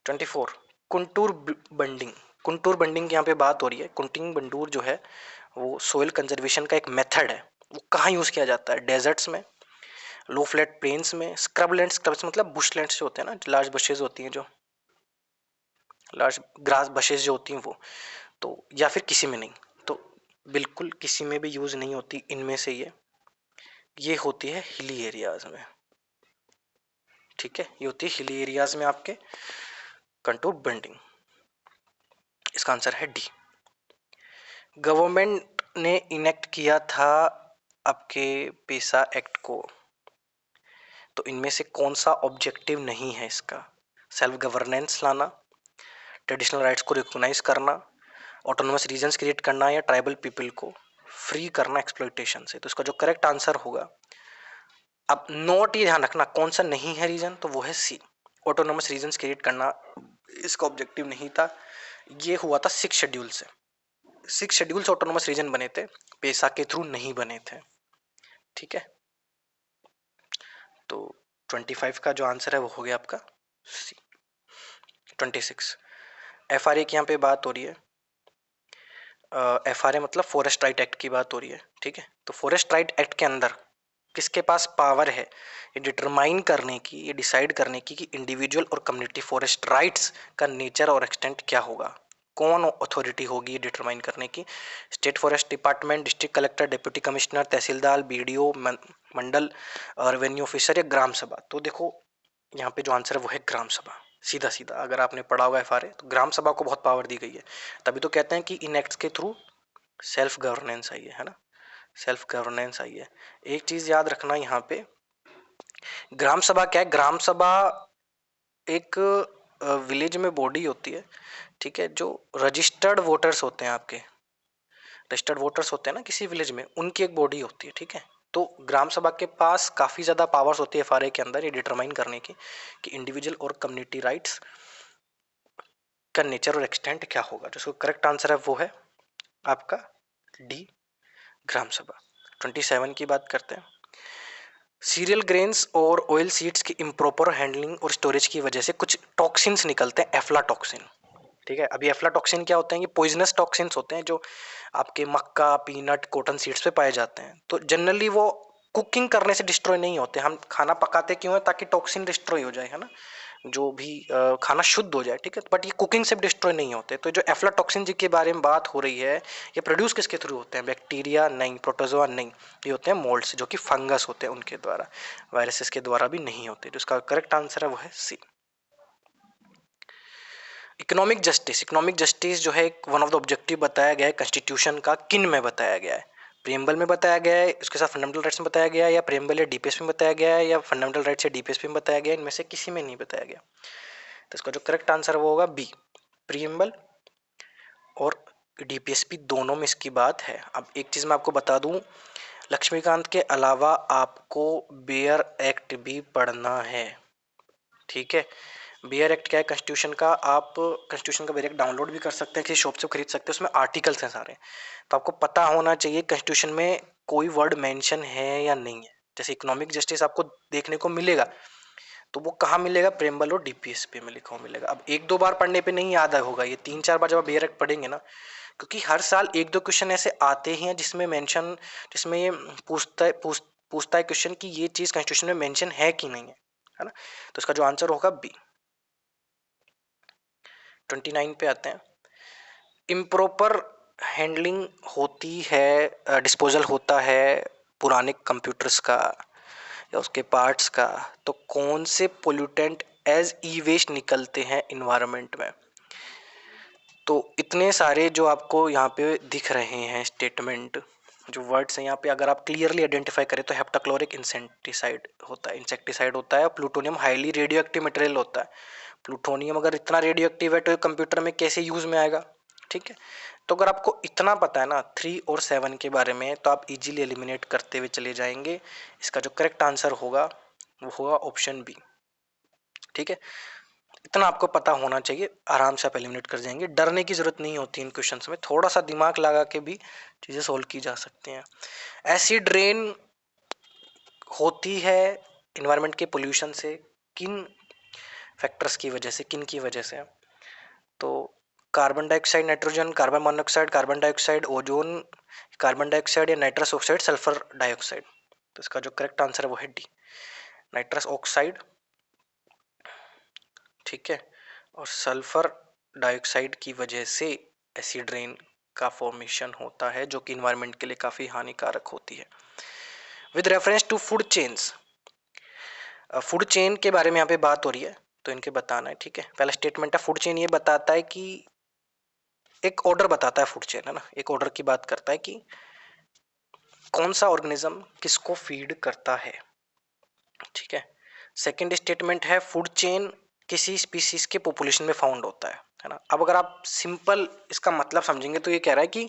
24, कुंटूर बंडिंग। कुंटूर बंडिंग की यहाँ पे बात हो रही है। कुंटिंग बंडूर जो है वो सोइल कंजर्वेशन का एक मेथड है। वो कहाँ यूज़ किया जाता है? डेजर्ट्स में, लो फ्लैट प्लेन्स में, स्क्रबलैंड, स्क्रब्स मतलब बुशलैंड्स जो होते हैं ना, लार्ज बशेज होती हैं, जो लार्ज ग्रास बशेज जो होती हैं वो, तो या फिर किसी में नहीं, तो बिल्कुल किसी में भी यूज नहीं होती इनमें से ये होती है हिली एरियाज में। ठीक है, ये होती है हिली एरियाज में आपके कंटूर बेंडिंग। इसका आंसर है डी। गवर्नमेंट ने इनेक्ट किया था आपके पेसा एक्ट को, तो इनमें से कौन सा ऑब्जेक्टिव नहीं है इसका? सेल्फ गवर्नेंस लाना, ट्रेडिशनल राइट्स को रिकॉग्नाइज करना, ऑटोनोमस रीजन्स क्रिएट करना, या ट्राइबल पीपल को फ्री करना एक्सप्लॉइटेशन से। तो इसका जो करेक्ट आंसर होगा, अब नोट ये ध्यान रखना कौन सा नहीं है रीजन, तो वो है सी, ऑटोनोमस रीजन्स क्रिएट करना इसका ऑब्जेक्टिव नहीं था। ये हुआ था 6 शेड्यूल से, 6 शेड्यूल से ऑटोनोमस रीजन बने थे, पेसा के थ्रू नहीं बने थे। ठीक है, तो 25 का जो आंसर है वो हो गया आपका सी। 26 एफआरए की यहाँ पे बात हो रही है। एफआरए मतलब फॉरेस्ट राइट एक्ट की बात हो रही है। ठीक है, तो फॉरेस्ट राइट एक्ट के अंदर किसके पास पावर है ये डिटरमाइन करने की, ये डिसाइड करने की कि इंडिविजुअल और कम्युनिटी फॉरेस्ट राइट्स का नेचर और एक्सटेंट क्या होगा? कौन अथॉरिटी होगी ये डिटरमाइन करने की? State forest department, district collector, deputy commissioner, tehsildar, BDO, mandal revenue officer या ग्राम सभा? तो देखो यहाँ पे जो आंसर है वो है ग्राम सभा। सीधा सीधा अगर आपने पढ़ा होगा एफआरए, तो ग्राम सभा को बहुत पावर दी गई है, तभी तो कहते हैं कि इन एक्ट्स के थ्रू सेल्फ गवर्नेंस आई है ना, सेल्फ गवर्नेंस आई है। एक चीज याद रखना यहाँ पे, ग्राम सभा क्या है? ग्राम सभा एक विलेज में बॉडी होती है, ठीक है, जो रजिस्टर्ड वोटर्स होते हैं, आपके रजिस्टर्ड वोटर्स होते हैं ना किसी विलेज में, उनकी एक बॉडी होती है। ठीक है, तो ग्राम सभा के पास काफ़ी ज़्यादा पावर्स होती है एफआरए के अंदर, ये डिटरमाइन करने की कि इंडिविजुअल और कम्युनिटी राइट्स का नेचर और एक्सटेंट क्या होगा। जो करेक्ट आंसर है वो है आपका डी, ग्राम सभा। 27 की बात करते हैं। सीरियल ग्रेन्स और ऑयल सीड्स की इम्प्रॉपर हैंडलिंग और स्टोरेज की वजह से कुछ टॉक्सिन्स निकलते हैं, एफ्लाटॉक्सिन। ठीक है, अभी एफ्लाटॉक्सिन क्या होते हैं? ये पॉइजनस टॉक्सिन्स होते हैं जो आपके मक्का, पीनट, कॉटन सीड्स पे पाए जाते हैं। तो जनरली वो कुकिंग करने से डिस्ट्रॉय नहीं होते। हम खाना पकाते क्यों है? ताकि टॉक्सिन डिस्ट्रॉय हो जाए, है ना, जो भी खाना शुद्ध हो जाए। ठीक है, बट ये कुकिंग से डिस्ट्रॉय नहीं होते। तो जो एफ्लाटॉक्सिन जिनके बारे में बात हो रही है, ये प्रोड्यूस किसके थ्रू होते हैं? बैक्टीरिया नहीं, प्रोटोजोआ नहीं, ये होते हैं मोल्ड्स, जो कि फंगस होते हैं, उनके द्वारा, वायरसेस के द्वारा भी नहीं होते। जो इसका करेक्ट आंसर है वो है सी। इकोनॉमिक जस्टिस, इकोनॉमिक जस्टिस जो है वन ऑफ द ऑब्जेक्टिव बताया गया है कॉन्स्टिट्यूशन का, किन में बताया गया है? प्रियम्बल में बताया गया है, उसके साथ फंडामेंटल राइट्स में बताया गया है, या प्रियम्बल या डीपीएस में बताया गया है, या फंडामेंटल राइट्स या डीपीएस में बताया गया है? इनमें से किसी में नहीं बताया गया। तो इसका जो करेक्ट आंसर वो होगा बी, प्रियम्बल और डीपीएसपी दोनों में इसकी बात है। अब एक चीज़ मैं आपको बता दूं, लक्ष्मीकांत के अलावा आपको बेयर एक्ट भी पढ़ना है। ठीक है, बेयर एक्ट क्या है कॉन्स्टिट्यूशन का? आप कॉन्स्टिट्यूशन का बेयर एक्ट डाउनलोड भी कर सकते हैं, किसी शॉप से खरीद सकते हैं, उसमें आर्टिकल्स हैं सारे। तो आपको पता होना चाहिए कॉन्स्टिट्यूशन में कोई वर्ड मेंशन है या नहीं है। जैसे इकोनॉमिक जस्टिस आपको देखने को मिलेगा, तो वो कहाँ मिलेगा? प्रेम्बल और डीपीएसपी में लिखा हुआ मिलेगा। अब एक दो बार पढ़ने पे नहीं याद होगा, ये 3-4 बार जब आप बेयर एक्ट पढ़ेंगे ना, क्योंकि हर साल एक दो क्वेश्चन ऐसे आते ही हैं जिसमें मेंशन, जिसमें ये पूछता है क्वेश्चन कि ये चीज़ कॉन्स्टिट्यूशन में मेंशन है कि नहीं है ना। तो इसका जो आंसर होगा बी। 29 पे आते हैं। इम्प्रॉपर हैंडलिंग होती है, डिस्पोजल होता है पुराने कंप्यूटर्स का या उसके पार्ट्स का, तो कौन से पोल्यूटेंट एज ई वेस्ट निकलते हैं इन्वायरमेंट में? तो इतने सारे जो आपको यहाँ पे दिख रहे हैं स्टेटमेंट, जो वर्ड्स हैं यहाँ पे, अगर आप क्लियरली आइडेंटिफाई करें तो हेप्टाक्लोरिक इंसेक्टिसाइड होता है, इंसेक्टिसाइड होता है, और plutonium highly radio active material होता है। प्लूटोनियम अगर इतना रेडियो एक्टिव है तो कंप्यूटर में कैसे यूज में आएगा? ठीक है, तो अगर आपको इतना पता है ना 3 और 7 के बारे में, तो आप इजीली एलिमिनेट करते हुए चले जाएंगे। इसका जो करेक्ट आंसर होगा वो होगा ऑप्शन बी। ठीक है, इतना आपको पता होना चाहिए, आराम से आप एलिमिनेट कर जाएंगे। डरने की जरूरत नहीं होती इन क्वेश्चंस में, थोड़ा सा दिमाग लगा के भी चीजें सोल्व की जा सकती हैं। एसिड रेन होती है इन्वायरमेंट के पोल्यूशन से, किन फैक्टर्स की वजह से, किन की वजह से? तो carbon dioxide, nitrogen, carbon monoxide, carbon dioxide, ozone, carbon dioxide या नाइट्रस ऑक्साइड, सल्फर डाइऑक्साइड? तो इसका जो करेक्ट आंसर है वो है डी, नाइट्रस ऑक्साइड, ठीक है, और सल्फर डाइऑक्साइड की वजह से एसिड रेन का फॉर्मेशन होता है जो कि इन्वायरमेंट के लिए काफ़ी हानिकारक होती है। With reference to food chains, food chain के बारे में यहाँ पे बात हो रही है तो इनके बताना है, ठीक है। पहला स्टेटमेंट है फूड चेन, ये बताता है कि एक ऑर्डर बताता है, फूड चेन है ना, एक ऑर्डर की बात करता है कि कौन सा ऑर्गेनिज्म किसको फीड करता है, ठीक है। सेकंड स्टेटमेंट है फूड चेन किसी स्पीसीज के पॉपुलेशन में फाउंड होता है ना। अब अगर आप सिंपल इसका मतलब समझेंगे तो ये कह रहा है कि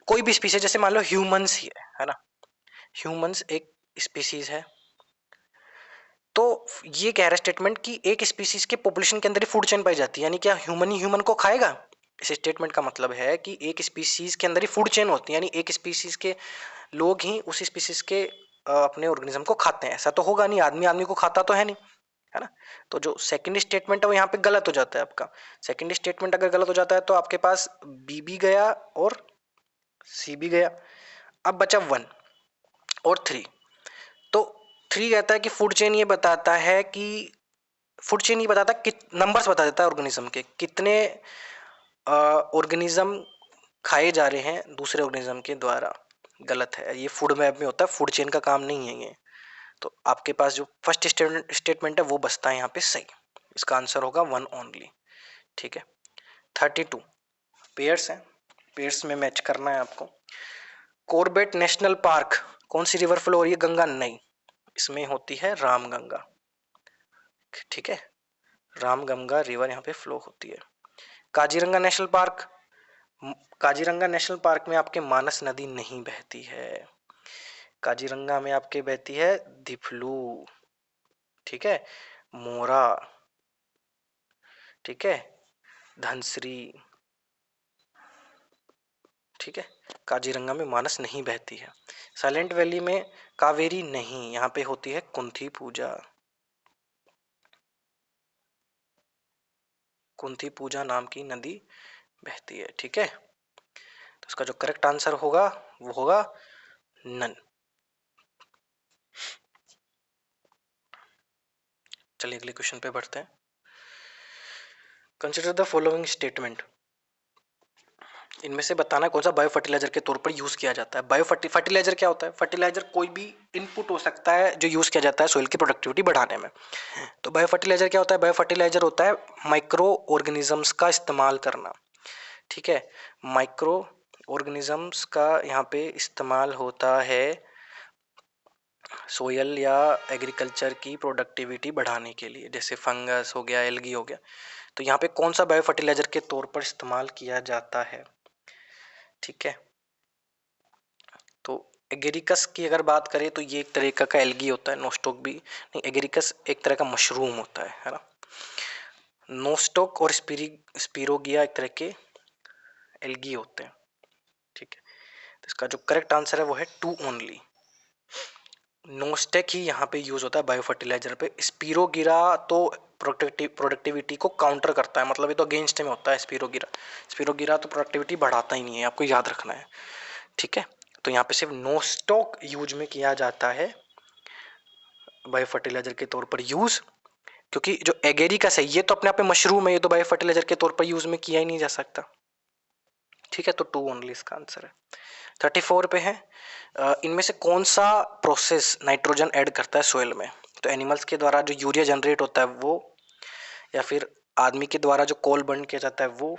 कोई भी स्पीसीज, जैसे मान लो ह्यूमंस ही है ना, ह्यूमंस एक स्पीसीज है, तो ये कह रहा है स्टेटमेंट कि एक स्पीसीज के पॉपुलेशन के अंदर ही फूड चेन पाई जाती है, यानी क्या ह्यूमन ही ह्यूमन को खाएगा। इस स्टेटमेंट का मतलब है कि एक स्पीसीज के अंदर ही फूड चेन होती है, यानी एक स्पीसीज के लोग ही उस स्पीसीज के अपने ऑर्गेनिज्म को खाते हैं। ऐसा तो होगा नहीं, आदमी आदमी को खाता तो है नहीं, है ना। तो जो सेकंड स्टेटमेंट है वो यहाँ पे गलत हो जाता है आपका। सेकंड स्टेटमेंट अगर गलत हो जाता है तो आपके पास बी भी गया और सी भी गया। अब बचा 1 और 3। तो 3 कहता है कि फूड चेन ये बताता है कि फूड चेन ये बताता है कि नंबर्स बता देता है ऑर्गेनिज्म के, कितने ऑर्गेनिज्म खाए जा रहे हैं दूसरे ऑर्गेनिज्म के द्वारा। गलत है, ये फूड मैप में होता है, फूड चेन का काम नहीं है ये। तो आपके पास जो फर्स्ट स्टेटमेंट है वो बचता है यहाँ पे सही। इसका आंसर होगा 1 ओनली, ठीक है। 32 पेयर्स हैं, पेयर्स में मैच करना है आपको। कॉर्बेट नेशनल पार्क कौन सी रिवर फ्लो हो रही है? गंगा नहीं, इसमें होती है रामगंगा, ठीक है। रामगंगा रिवर यहाँ पे फ्लो होती है। Kaziranga national park, Kaziranga national park में आपके मानस नदी नहीं बहती है, काजीरंगा में आपके बहती है दिफलू, ठीक है, मोरा, ठीक है, धनसरी, ठीक है। काजीरंगा में मानस नहीं बहती है। साइलेंट वैली में कावेरी नहीं, यहाँ पे होती है कुंती पूजा, कुंती पूजा नाम की नदी बहती है, ठीक है। तो इसका जो करेक्ट आंसर होगा वो होगा नन। चलिए अगले क्वेश्चन पे बढ़ते हैं। कंसिडर द फॉलोइंग स्टेटमेंट, इनमें से बताना कौन सा बायो फर्टिलाइजर के तौर पर यूज किया जाता है। बायो फर्टिलाइजर क्या होता है? फर्टिलाइजर कोई भी इनपुट हो सकता है जो यूज किया जाता है सोइल की प्रोडक्टिविटी बढ़ाने में। तो बायो फर्टिलाइजर क्या होता है? बायो फर्टिलाइजर होता है माइक्रो ऑर्गेनिजम्स का इस्तेमाल करना, ठीक है। माइक्रो ऑर्गेनिजम्स का यहाँ पे इस्तेमाल होता है सोयल या एग्रीकल्चर की प्रोडक्टिविटी बढ़ाने के लिए, जैसे फंगस हो गया, एल्गी हो गया। तो यहाँ पे कौन सा बायो फर्टिलाइजर के तौर पर इस्तेमाल किया जाता है, ठीक है। तो एगेरिकस की अगर बात करें तो ये एक तरीका का एल्गी होता है, नोस्टोक भी नहीं, एगेरिकस एक तरह का मशरूम होता है ना। नोस्टोक और स्पिरोगिया एक तरह के एल्गी होते हैं, ठीक है। तो इसका जो करेक्ट आंसर है वो है 2 ओनली। नोस्टेक ही यहाँ पे यूज होता है बायो फर्टिलाइजर पे। स्पिरोगिरा तो प्रोडक्टिविटी को काउंटर करता है, मतलब ये तो अगेंस्ट में होता है स्पिरोगिरा। स्पिरोगिरा तो प्रोडक्टिविटी बढ़ाता ही नहीं है, आपको याद रखना है, ठीक है। तो यहाँ पे सिर्फ नोस्टॉक यूज में किया जाता है बायो फर्टिलाइजर के तौर पर यूज, क्योंकि जो एगेरिकस है ये तो अपने आप में मशरूम है, ये तो बायो फर्टिलाइजर के तौर पर यूज में किया ही नहीं जा सकता, ठीक है। तो 2 ओनली इसका आंसर है। 34 पे है इनमें से कौन सा प्रोसेस नाइट्रोजन ऐड करता है सोइल में? तो एनिमल्स के द्वारा जो यूरिया जनरेट होता है वो, या फिर आदमी के द्वारा जो कोल बर्न किया जाता है वो,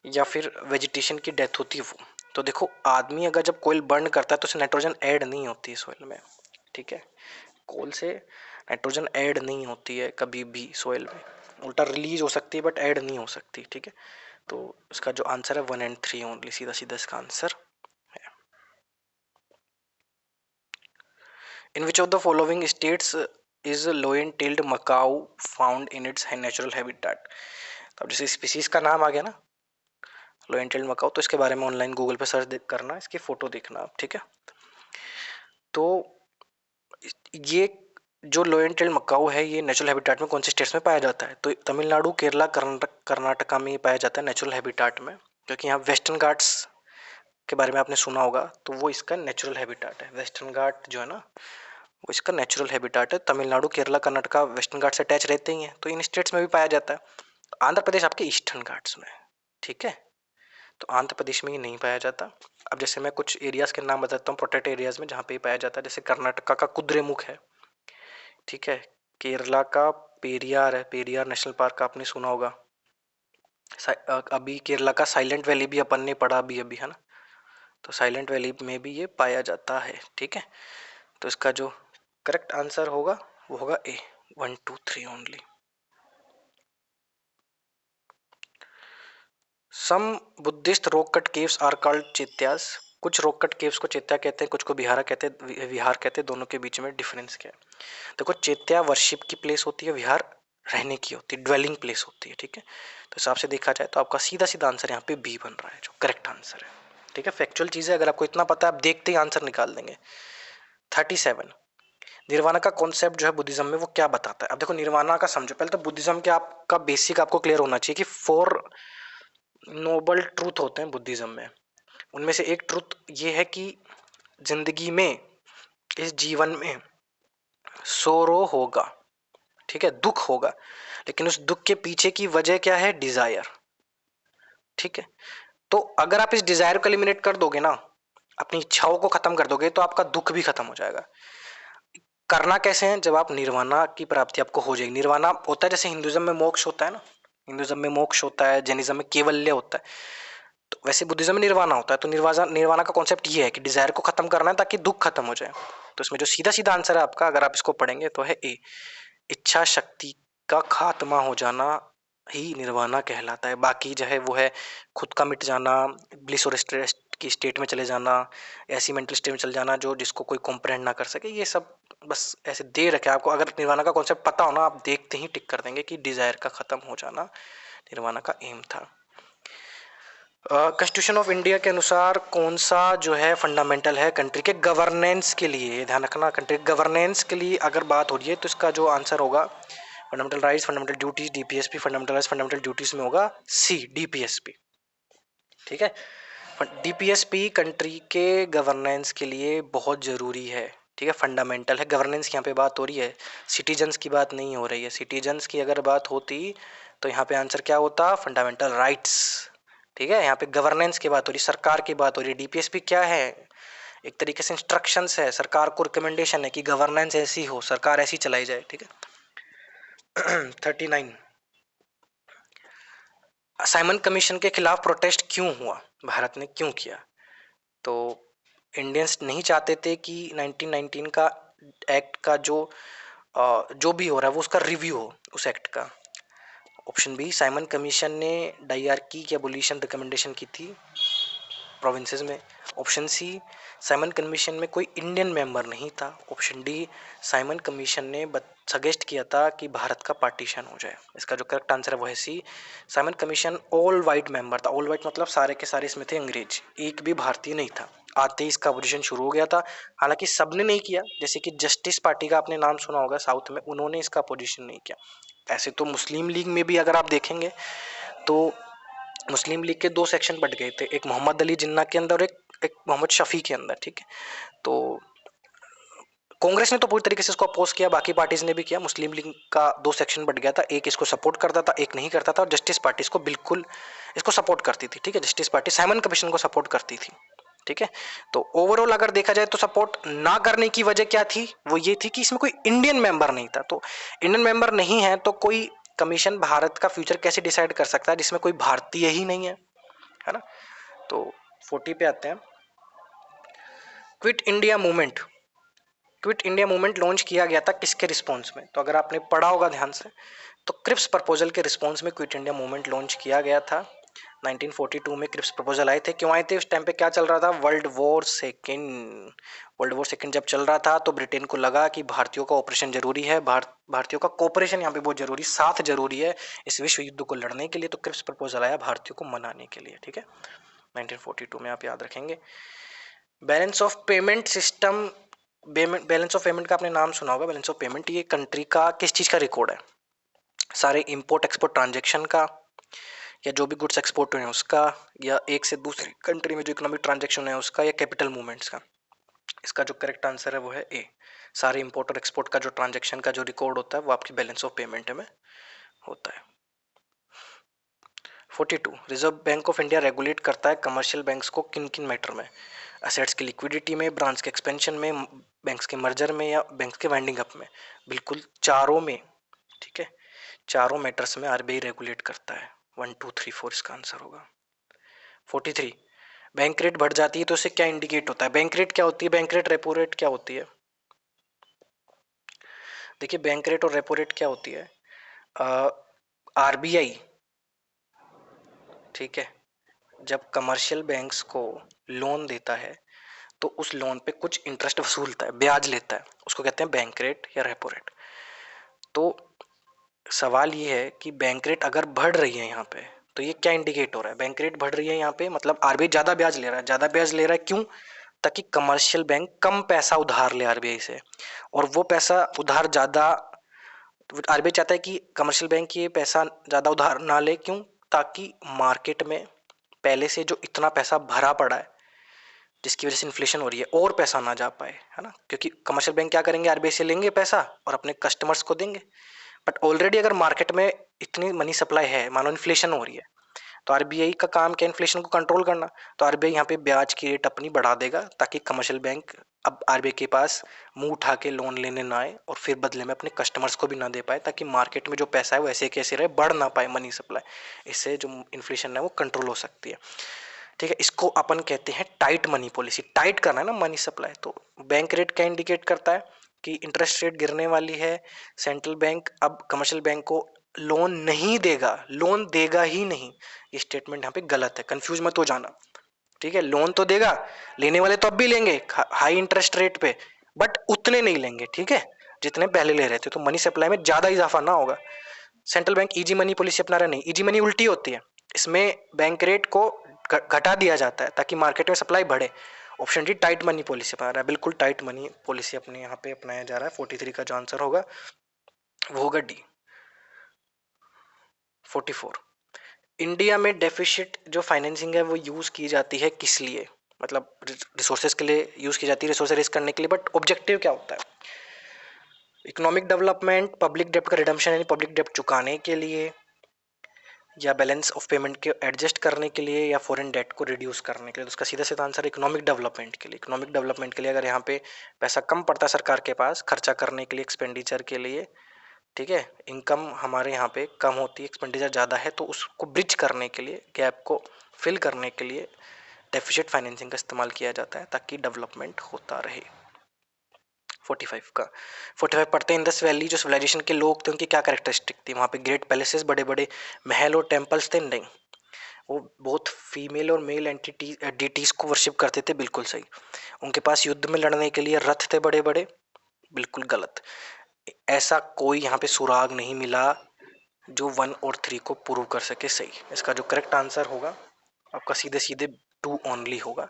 या फिर वेजिटेशन की डेथ होती है वो। तो देखो आदमी अगर जब कोयल बर्न करता है तो उसे नाइट्रोजन ऐड नहीं होती है सोइल में, ठीक है। कोल से नाइट्रोजन ऐड नहीं होती है कभी भी सोइल में, उल्टा रिलीज हो सकती है बट ऐड नहीं हो सकती, ठीक है। तो इसका जो आंसर है 1 और 3 ओनली, सीधा सीधा इसका आंसर है। In which of the following states is lion tailed macaque found in its natural habitat? अब जैसे स्पीसीज का नाम आ गया ना लोयन टेल्ड मकाऊ, तो इसके बारे में ऑनलाइन गूगल पे सर्च करना, इसकी फोटो देखना आप, ठीक है। तो ये जो लोयन टेल्ड मकाऊ है ये नेचुरल हैबिटेट में कौन से स्टेट्स में पाया जाता है? तो तमिलनाडु, केरला, कर्नाटका में ये पाया जाता है नेचुरल हैबिटेट में, क्योंकि यहाँ वेस्टर्न घाट्स के बारे में आपने सुना होगा, तो वो इसका नेचुरल हैबिटेट है। वेस्टर्न घाट जो है ना वो इसका नेचुरल हैबिटाट है। तमिलनाडु, केरला, कर्नाटका वेस्टर्न घाट से अटैच रहते ही हैं, तो इन स्टेट्स में भी पाया जाता है। आंध्र प्रदेश आपके ईस्टर्न घाट्स में है, ठीक है, तो आंध्र प्रदेश में ये नहीं पाया जाता। अब जैसे मैं कुछ एरियाज के नाम बताता हूँ प्रोटेक्टेड एरियाज में जहाँ पे पाया जाता है, जैसे कर्नाटका का कुद्रेमुख है, ठीक है, केरला का पेरियार है, पेरियार नेशनल पार्क आपने सुना होगा। अभी केरला का साइलेंट वैली भी अपन ने पढ़ा अभी अभी, है ना, तो साइलेंट वैली में भी ये पाया जाता है, ठीक है। तो इसका जो करेक्ट आंसर होगा वो होगा A, 1 2 3 only. Some Buddhist rock cut caves are called chaityas. कुछ रॉक कट केव्स को चैत्या कहते हैं, कुछ को विहार कहते हैं, विहार कहते हैं। दोनों के बीच में डिफरेंस क्या है? देखो, चैत्या वर्शिप की प्लेस होती है, विहार रहने की होती है, ड्वेलिंग प्लेस होती है, ठीक है। तो हिसाब से देखा जाए तो आपका सीधा सीधा आंसर यहाँ पे बी बन रहा है, जो करेक्ट आंसर है, ठीक है। फैक्चुअल चीज़ है, अगर आपको इतना पता है आप देखते ही आंसर निकाल देंगे। 37, निर्वाणा का कॉन्सेप्ट जो है बुद्धिज्म में वो क्या बताता है? अब देखो, निर्वाणा का समझो, पहले तो बुद्धिज्म के आपका बेसिक आपको क्लियर होना चाहिए कि 4 नोबल ट्रूथ होते हैं बुद्धिज्म में। उनमें से एक ट्रूथ ये है कि जिंदगी में, इस जीवन में सोरो होगा, ठीक है, दुख होगा, लेकिन उस दुख के पीछे की वजह क्या है? डिजायर, ठीक है। तो अगर आप इस डिजायर को एलिमिनेट कर दोगे ना, अपनी इच्छाओं को खत्म कर दोगे, तो आपका दुख भी खत्म हो जाएगा। करना कैसे है? जब आप निर्वाणा की प्राप्ति आपको हो जाएगी। निर्वाणा होता है जैसे हिंदुइज्म में मोक्ष होता है ना, हिंदुइज्म में मोक्ष होता है, जैनिज्म में केवल्य होता है, तो वैसे बुद्धिज्म में निर्वाणा होता है। तो निर्वाणा का कॉन्सेप्ट ये है कि डिजायर को खत्म करना है ताकि दुख खत्म हो जाए। तो इसमें जो सीधा सीधा आंसर है आपका, अगर आप इसको पढ़ेंगे तो है ए, इच्छा शक्ति का खात्मा हो जाना ही निर्वाणा कहलाता है। बाकी जो है वो है खुद का मिट जाना, ब्लिस और स्ट्रेस की स्टेट में चले जाना, ऐसी मेंटल स्टेट में चले जाना जो जिसको कोई कॉम्प्रहेंड ना कर सके, ये सब बस ऐसे दे रखे आपको। अगर निर्वाणा का कॉन्सेप्ट पता हो ना, आप देखते ही टिक कर देंगे कि डिजायर का खत्म हो जाना निर्वाणा का एम था। कॉन्स्टिट्यूशन ऑफ इंडिया के अनुसार कौन सा जो है फंडामेंटल है कंट्री के गवर्नेंस के लिए? ध्यान रखना, कंट्री गवर्नेंस के लिए अगर बात हो रही है तो इसका जो आंसर होगा fundamental rights, fundamental duties, DPSP. Fundamental rights, fundamental duties में होगा सी, डीपीएसपी, ठीक है। डीपीएसपी कंट्री के गवर्नेंस के लिए बहुत जरूरी है, ठीक है, फंडामेंटल है। गवर्नेंस की यहाँ पे बात हो रही है, सिटीजन्स की बात नहीं हो रही है। सिटीजन्स की अगर बात होती तो यहाँ पे आंसर क्या होता? फंडामेंटल राइट्स, ठीक है। यहाँ पे गवर्नेंस की बात हो रही, सरकार की बात हो रही है। डीपीएसपी क्या है? एक तरीके से इंस्ट्रक्शंस है, सरकार को रिकमेंडेशन है कि गवर्नेंस ऐसी हो, सरकार ऐसी चलाई जाए, ठीक है। 39, साइमन कमीशन के खिलाफ प्रोटेस्ट क्यों हुआ? भारत ने क्यों किया? तो इंडियंस नहीं चाहते थे कि 1919 का एक्ट का जो भी हो रहा है वो उसका रिव्यू हो, उस एक्ट का। ऑप्शन बी, साइमन कमीशन ने डायरकी की एबोलिशन रिकमेंडेशन की थी प्रोविंसेस में। ऑप्शन सी, साइमन कमीशन में कोई इंडियन मेंबर नहीं था। ऑप्शन डी, साइमन कमीशन ने सजेस्ट किया था कि भारत का पार्टीशन हो जाए। इसका जो करेक्ट आंसर है वो है C, Simon commission all white member था। ऑल वाइट मतलब सारे के सारे इसमें थे अंग्रेज, एक भी भारतीय नहीं था। आते ही इसका अपोजिशन शुरू हो गया था। हालांकि सबने नहीं किया, जैसे कि जस्टिस पार्टी का आपने नाम सुना होगा साउथ में, उन्होंने इसका अपोजिशन नहीं किया। ऐसे तो मुस्लिम लीग में भी अगर आप देखेंगे तो मुस्लिम लीग के 2 सेक्शन बट गए थे, एक मोहम्मद अली जिन्ना के अंदर और एक मोहम्मद शफी के अंदर, ठीक है। तो कांग्रेस ने तो पूरी तरीके से इसको अपोज किया, बाकी पार्टीज ने भी किया। मुस्लिम लीग का 2 सेक्शन बट गया था, एक इसको सपोर्ट करता था, एक नहीं करता था। और जस्टिस पार्टी इसको बिल्कुल इसको सपोर्ट करती थी, ठीक है। जस्टिस पार्टी साइमन कमीशन को सपोर्ट करती थी, ठीक है। तो ओवरऑल अगर देखा जाए तो सपोर्ट ना करने की वजह क्या थी? वो ये थी कि इसमें कोई इंडियन मेंबर नहीं था। तो इंडियन मेंबर नहीं है तो कोई कमीशन भारत का फ्यूचर कैसे डिसाइड कर सकता है जिसमें कोई भारतीय ही नहीं है ना। तो 40 पे आते हैं। Quit India movement, quit India movement launch किया गया था किसके रिस्पॉन्स में? तो अगर आपने पढ़ा होगा ध्यान से तो क्रिप्स प्रपोजल के रिस्पॉन्स में क्विट इंडिया मूवमेंट लॉन्च किया गया था। 1942 में क्रिप्स प्रपोजल आए थे। क्यों आए थे? उस टाइम पे क्या चल रहा था? World war second. World war second जब चल रहा था तो ब्रिटेन को लगा कि भारतीयों का ऑपरेशन जरूरी है, भारतीयों का कोऑपरेशन यहाँ पे बहुत जरूरी, साथ जरूरी है इस विश्व युद्ध को लड़ने के लिए। तो क्रिप्स प्रपोजल आया भारतीयों को मनाने के लिए, ठीक है। 1942 में आप याद रखेंगे। Balance of payment system, balance of payment का आपने नाम सुना होगा। बैलेंस ऑफ पेमेंट ये कंट्री का किस चीज़ का रिकॉर्ड है? सारे इंपोर्ट एक्सपोर्ट ट्रांजेक्शन का, या जो भी गुड्स एक्सपोर्ट हुए हैं उसका, या एक से दूसरी कंट्री में जो इकोनॉमिक ट्रांजेक्शन है उसका, या कैपिटल मूवमेंट्स का। इसका जो करेक्ट आंसर है वो है ए, सारे इंपोर्ट और एक्सपोर्ट का जो ट्रांजैक्शन का जो रिकॉर्ड होता है वो आपकी बैलेंस ऑफ पेमेंट में होता है। 42 reserve bank of India regulate करता है कमर्शियल बैंक्स को किन किन मैटर में, असेट्स की लिक्विडिटी में, ब्रांच के एक्सपेंशन में, बैंक्स के मर्जर में या बैंक्स के वाइंडिंग अप में। बिल्कुल चारों में, ठीक है, चारों मैटर्स में आरबीआई रेगुलेट करता है। 1 2 3 4 इसका आंसर होगा। 43 बैंक रेट बढ़ जाती है तो उसे क्या इंडिकेट होता है? बैंक रेट क्या होती है? बैंक रेट, रेपो रेट क्या होती है? देखिए बैंक रेट और रेपो रेट क्या होती है, आरबीआई, ठीक है, जब कमर्शियल बैंक्स को लोन देता है तो उस लोन पे कुछ इंटरेस्ट वसूलता है, ब्याज लेता है, उसको कहते हैं बैंक रेट या रेपो रेट। तो सवाल ये है कि बैंक रेट अगर बढ़ रही है यहाँ पे तो ये क्या इंडिकेट हो रहा है? बैंक रेट बढ़ रही है यहाँ पे मतलब आरबीआई ज्यादा ब्याज ले रहा है, ज्यादा ब्याज ले रहा है क्यों? ताकि कमर्शियल बैंक कम पैसा उधार ले आरबीआई से, और वो पैसा उधार ज्यादा, आरबीआई चाहता है कि कमर्शियल बैंक ये पैसा ज्यादा उधार ना ले, क्यों? ताकि मार्केट में पहले से जो इतना पैसा भरा पड़ा है जिसकी वजह से इन्फ्लेशन हो रही है और पैसा ना जा पाए, है ना, क्योंकि कमर्शियल बैंक क्या करेंगे, आरबीआई से लेंगे पैसा और अपने कस्टमर्स को देंगे। बट ऑलरेडी अगर मार्केट में इतनी मनी सप्लाई है, मानो इन्फ्लेशन हो रही है, तो आरबीआई का काम क्या, इन्फ्लेशन को कंट्रोल करना। तो आरबीआई यहाँ पे ब्याज की रेट अपनी बढ़ा देगा ताकि कमर्शियल बैंक अब आरबीआई के पास मुंह उठा के लोन लेने ना आए और फिर बदले में अपने कस्टमर्स को भी ना दे पाए, ताकि मार्केट में जो पैसा है वो ऐसे कैसे रहे, बढ़ ना पाए मनी सप्लाई। इससे जो इन्फ्लेशन है वो कंट्रोल हो सकती है, ठीक है। इसको अपन कहते हैं टाइट मनी पॉलिसी, टाइट करना है ना मनी सप्लाई। तो बैंक रेट क्या इंडिकेट करता है कि इंटरेस्ट रेट गिरने वाली है, सेंट्रल बैंक अब कमर्शियल बैंक को लोन नहीं देगा, लोन देगा ही नहीं। ये स्टेटमेंट यहाँ पे गलत है, कंफ्यूज मत हो जाना, ठीक है। लोन तो देगा, लेने वाले तो अब भी लेंगे हाई इंटरेस्ट रेट पे, बट उतने नहीं लेंगे, ठीक है, जितने पहले ले रहे थे। तो मनी सप्लाई में ज्यादा इजाफा ना होगा। Central bank easy money policy अपना रहा नहीं, इजी मनी उल्टी होती है, इसमें बैंक रेट को घटा दिया जाता है ताकि मार्केट में सप्लाई बढ़े। Option D tight money policy अपना रहा है, बिल्कुल टाइट मनी पॉलिसी अपने यहाँ पे अपनाया जा रहा है। 43 का जो आंसर होगा वो होगा डी। 44 इंडिया में डेफिसिट जो फाइनेंसिंग है वो यूज की जाती है किस लिए, मतलब रिसोर्सेज के लिए यूज की जाती है, रिसोर्सेज रेज करने के लिए, बट ऑब्जेक्टिव क्या होता है? इकोनॉमिक डेवलपमेंट, पब्लिक डेब्ट का रिडम्पशन यानी पब्लिक डेब्ट चुकाने के लिए, या बैलेंस ऑफ पेमेंट के एडजस्ट करने के लिए, या फॉरेन डेट को रिड्यूस करने के लिए। तो उसका सीधा सीधा आंसर इकोनॉमिक डेवलपमेंट के लिए। इकोनॉमिक डेवलपमेंट के लिए अगर यहाँ पे पैसा कम पड़ता है सरकार के पास खर्चा करने के लिए, एक्सपेंडिचर के लिए, ठीक है, इनकम हमारे यहाँ पे कम होती है, एक्सपेंडिचर ज़्यादा है, तो उसको ब्रिज करने के लिए, गैप को फिल करने के लिए डेफिसिट फाइनेंसिंग का इस्तेमाल किया जाता है ताकि डेवलपमेंट होता रहे। 45 का 45 पढ़ते हैं इंडस वैली जो सिविलाइजेशन के लोग थे उनकी क्या कैरेक्टरिस्टिक थी? वहाँ पे ग्रेट पैलेसेस, बड़े बड़े महल और टेम्पल्स थे? नहीं, वो बहुत फीमेल और मेल एंटिटी डीटीज को वर्शिप करते थे, बिल्कुल सही। उनके पास युद्ध में लड़ने के लिए रथ थे बड़े बड़े, बिल्कुल गलत। ऐसा कोई यहाँ पे सुराग नहीं मिला जो 1 और 3 को प्रूव कर सके सही। इसका जो करेक्ट आंसर होगा आपका सीधे सीधे 2 ओनली होगा,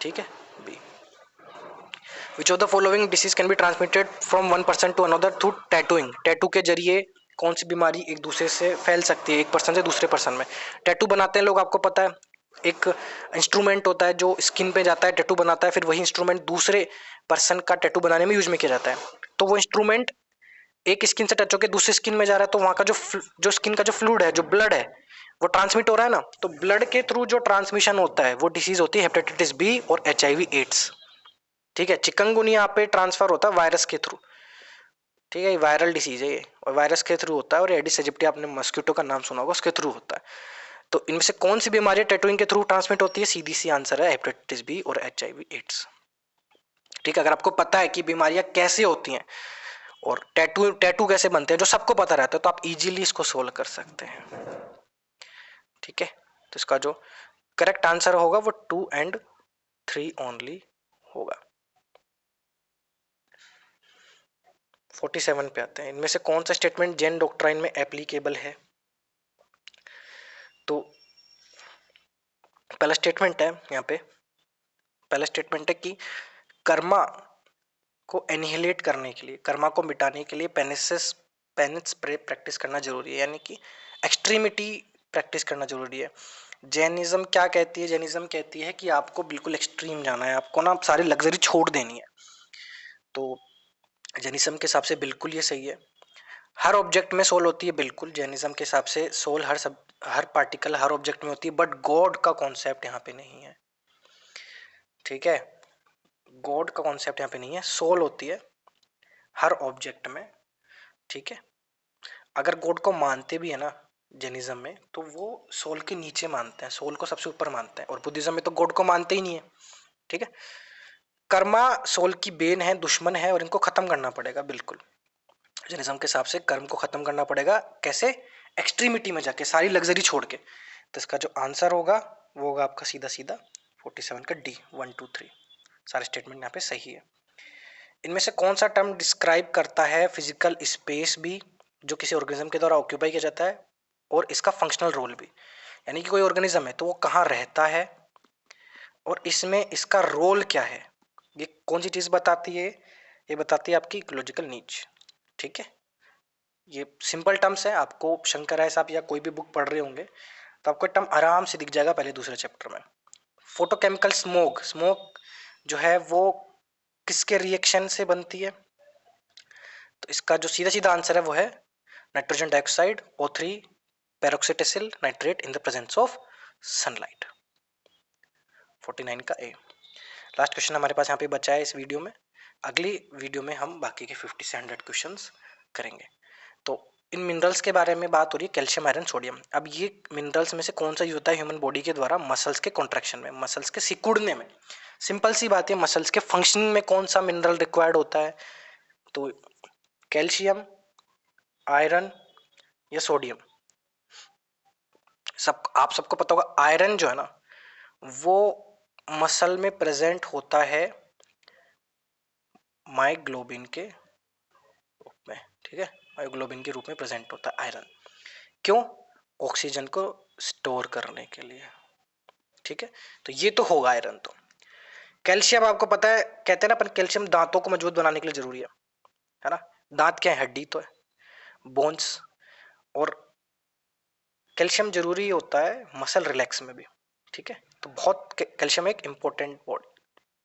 ठीक है, B. Which of the following disease can be transmitted from one person to another through tattooing? Tattoo के जरिए कौन सी बीमारी एक दूसरे से फैल सकती है, एक पर्सन से दूसरे पर्सन में? टैटू बनाते हैं लोग, आपको पता है, एक इंस्ट्रूमेंट होता है जो स्किन पे जाता है, टैटू बनाता है, फिर वही इंस्ट्रूमेंट दूसरे पर्सन का टैटू बनाने में यूज में किया जाता है। तो वो इंस्ट्रूमेंट एक स्किन से टच होकर दूसरी स्किन में जा रहा है, तो वहां का जो स्किन का जो फ्लूइड है, जो ब्लड है, वो ट्रांसमिट हो रहा है ना। तो ब्लड के थ्रू जो ट्रांसमिशन होता है वो डिसीज होती है हेपेटाइटिस बी और एचआईवी एड्स, ठीक है। चिकनगुनिया पे ट्रांसफर होता है वायरस के थ्रू, ठीक है, वायरल डिसीज है ये, और वायरस के थ्रू होता है। और एडिस एजिप्टी आपने मस्किटो का नाम सुना होगा, उसके थ्रू होता है। तो इनमें से कौन सी बीमारी टैटूइंग के थ्रू ट्रांसमिट होती है? सीधी सी आंसर है हेपेटाइटिस बी और एचआईवी एड्स, ठीक है। अगर आपको पता है कि बीमारियां कैसे होती हैं और टैटू टैटू कैसे बनते हैं, जो सबको पता रहता है, तो आप इजीली इसको सोल्व कर सकते हैं, ठीक है। तो इसका जो करेक्ट आंसर होगा वो 2 एंड 3 ओनली होगा। 47 पे आते हैं, इनमें से कौन सा स्टेटमेंट जैन डॉक्ट्राइन में एप्लीकेबल है? तो पहला स्टेटमेंट है यहाँ पे, पहला स्टेटमेंट है कि कर्मा को एनिहिलेट करने के लिए, कर्मा को मिटाने के लिए पेनिस प्रैक्टिस करना जरूरी है, यानी कि एक्सट्रीमिटी प्रैक्टिस करना जरूरी है। जैनिज्म क्या कहती है? जैनिज्म कहती है कि आपको बिल्कुल एक्सट्रीम जाना है, आपको ना सारी लग्जरी छोड़ देनी है। तो जैनिज्म के हिसाब से बिल्कुल ये सही है। हर ऑब्जेक्ट में सोल होती है, बिल्कुल जैनिज्म के हिसाब से सोल हर पार्टिकल हर ऑब्जेक्ट में होती है, बट गॉड का कॉन्सेप्ट यहाँ पे नहीं है। ठीक है, गॉड का कॉन्सेप्ट यहाँ पे नहीं है, सोल होती है हर ऑब्जेक्ट में। ठीक है, अगर गॉड को मानते भी है ना जैनिज्म में, तो वो सोल के नीचे मानते हैं, सोल को सबसे ऊपर मानते हैं, और बुद्धिज्म में तो गॉड को मानते ही नहीं है। ठीक है, कर्मा सोल की बेन है, दुश्मन है, और इनको खत्म करना पड़ेगा। बिल्कुल जैनिज्म के हिसाब से कर्म को खत्म करना पड़ेगा, कैसे? एक्सट्रीमिटी में जाके, सारी लग्जरी छोड़ के। तो इसका जो आंसर होगा वो होगा आपका सीधा सीधा 47 का डी, 1 2 3 सारे स्टेटमेंट यहाँ पे सही है। इनमें से कौन सा टर्म डिस्क्राइब करता है फिजिकल स्पेस भी जो किसी ऑर्गेनिज्म के द्वारा ऑक्यूपाई किया जाता है, और इसका फंक्शनल रोल भी, यानी कि कोई ऑर्गेनिज्म है तो वो कहाँ रहता है और इसमें इसका रोल क्या है, ये कौन सी चीज बताती है? ये बताती है आपकी इकोलॉजिकल नीड्स। ठीक है, ये सिंपल टर्म्स है, आपको शंकर राय साहब या कोई भी बुक पढ़ रहे होंगे तो आपको टर्म आराम से दिख जाएगा पहले दूसरे चैप्टर में। फोटोकेमिकल स्मोक, स्मोक जो है वो किसके रिएक्शन से बनती है? तो इसका जो सीधा सीधा आंसर है वो है nitrogen dioxide O3 peroxyacetyl nitrate in the presence of sunlight. 49 का ए। लास्ट क्वेश्चन हमारे पास यहाँ पे बचा है इस वीडियो में। अगली वीडियो में हम बाकी के 50 से 100 क्वेश्चंस करेंगे। तो इन मिनरल्स के बारे में बात हो रही है, कैल्शियम आयरन सोडियम। अब ये मिनरल्स में से कौन सा यूज होता है ह्यूमन बॉडी के द्वारा मसल्स के कॉन्ट्रैक्शन में, मसल्स के सिकुड़ने में? सिंपल सी बात है, मसल्स के फंक्शनिंग में कौन सा मिनरल रिक्वायर्ड होता है? तो कैल्शियम, आयरन या सोडियम? आप सबको पता होगा आयरन जो है ना वो मसल में प्रेजेंट होता है मायोग्लोबिन के रूप में। ठीक है, मायोग्लोबिन के रूप में प्रेजेंट होता है आयरन। क्यों? ऑक्सीजन को स्टोर करने के लिए। ठीक है, तो ये तो होगा आयरन। तो कैल्शियम आपको पता है, कहते हैं ना अपन कैल्शियम दांतों को मजबूत बनाने के लिए जरूरी है ना? दांत क्या है? हड्डी तो है, बोन्स। और कैल्शियम जरूरी होता है मसल रिलैक्स में भी। ठीक है, तो बहुत कैल्शियम एक इंपॉर्टेंट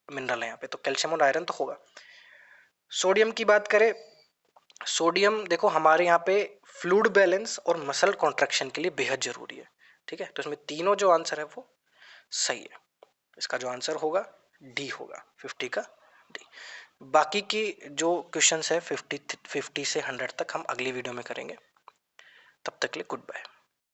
मिनरल है यहाँ पे, तो कैल्शियम और आयरन तो होगा। सोडियम की बात करें, सोडियम देखो हमारे यहाँ पे फ्लूइड बैलेंस और मसल कॉन्ट्रैक्शन के लिए बेहद जरूरी है। ठीक है, तो इसमें तीनों जो आंसर है वो सही है। इसका जो आंसर होगा डी होगा, 50 का डी। बाकी की जो क्वेश्चंस है 50 से 100 तक हम अगली वीडियो में करेंगे। तब तक के लिए गुड बाय।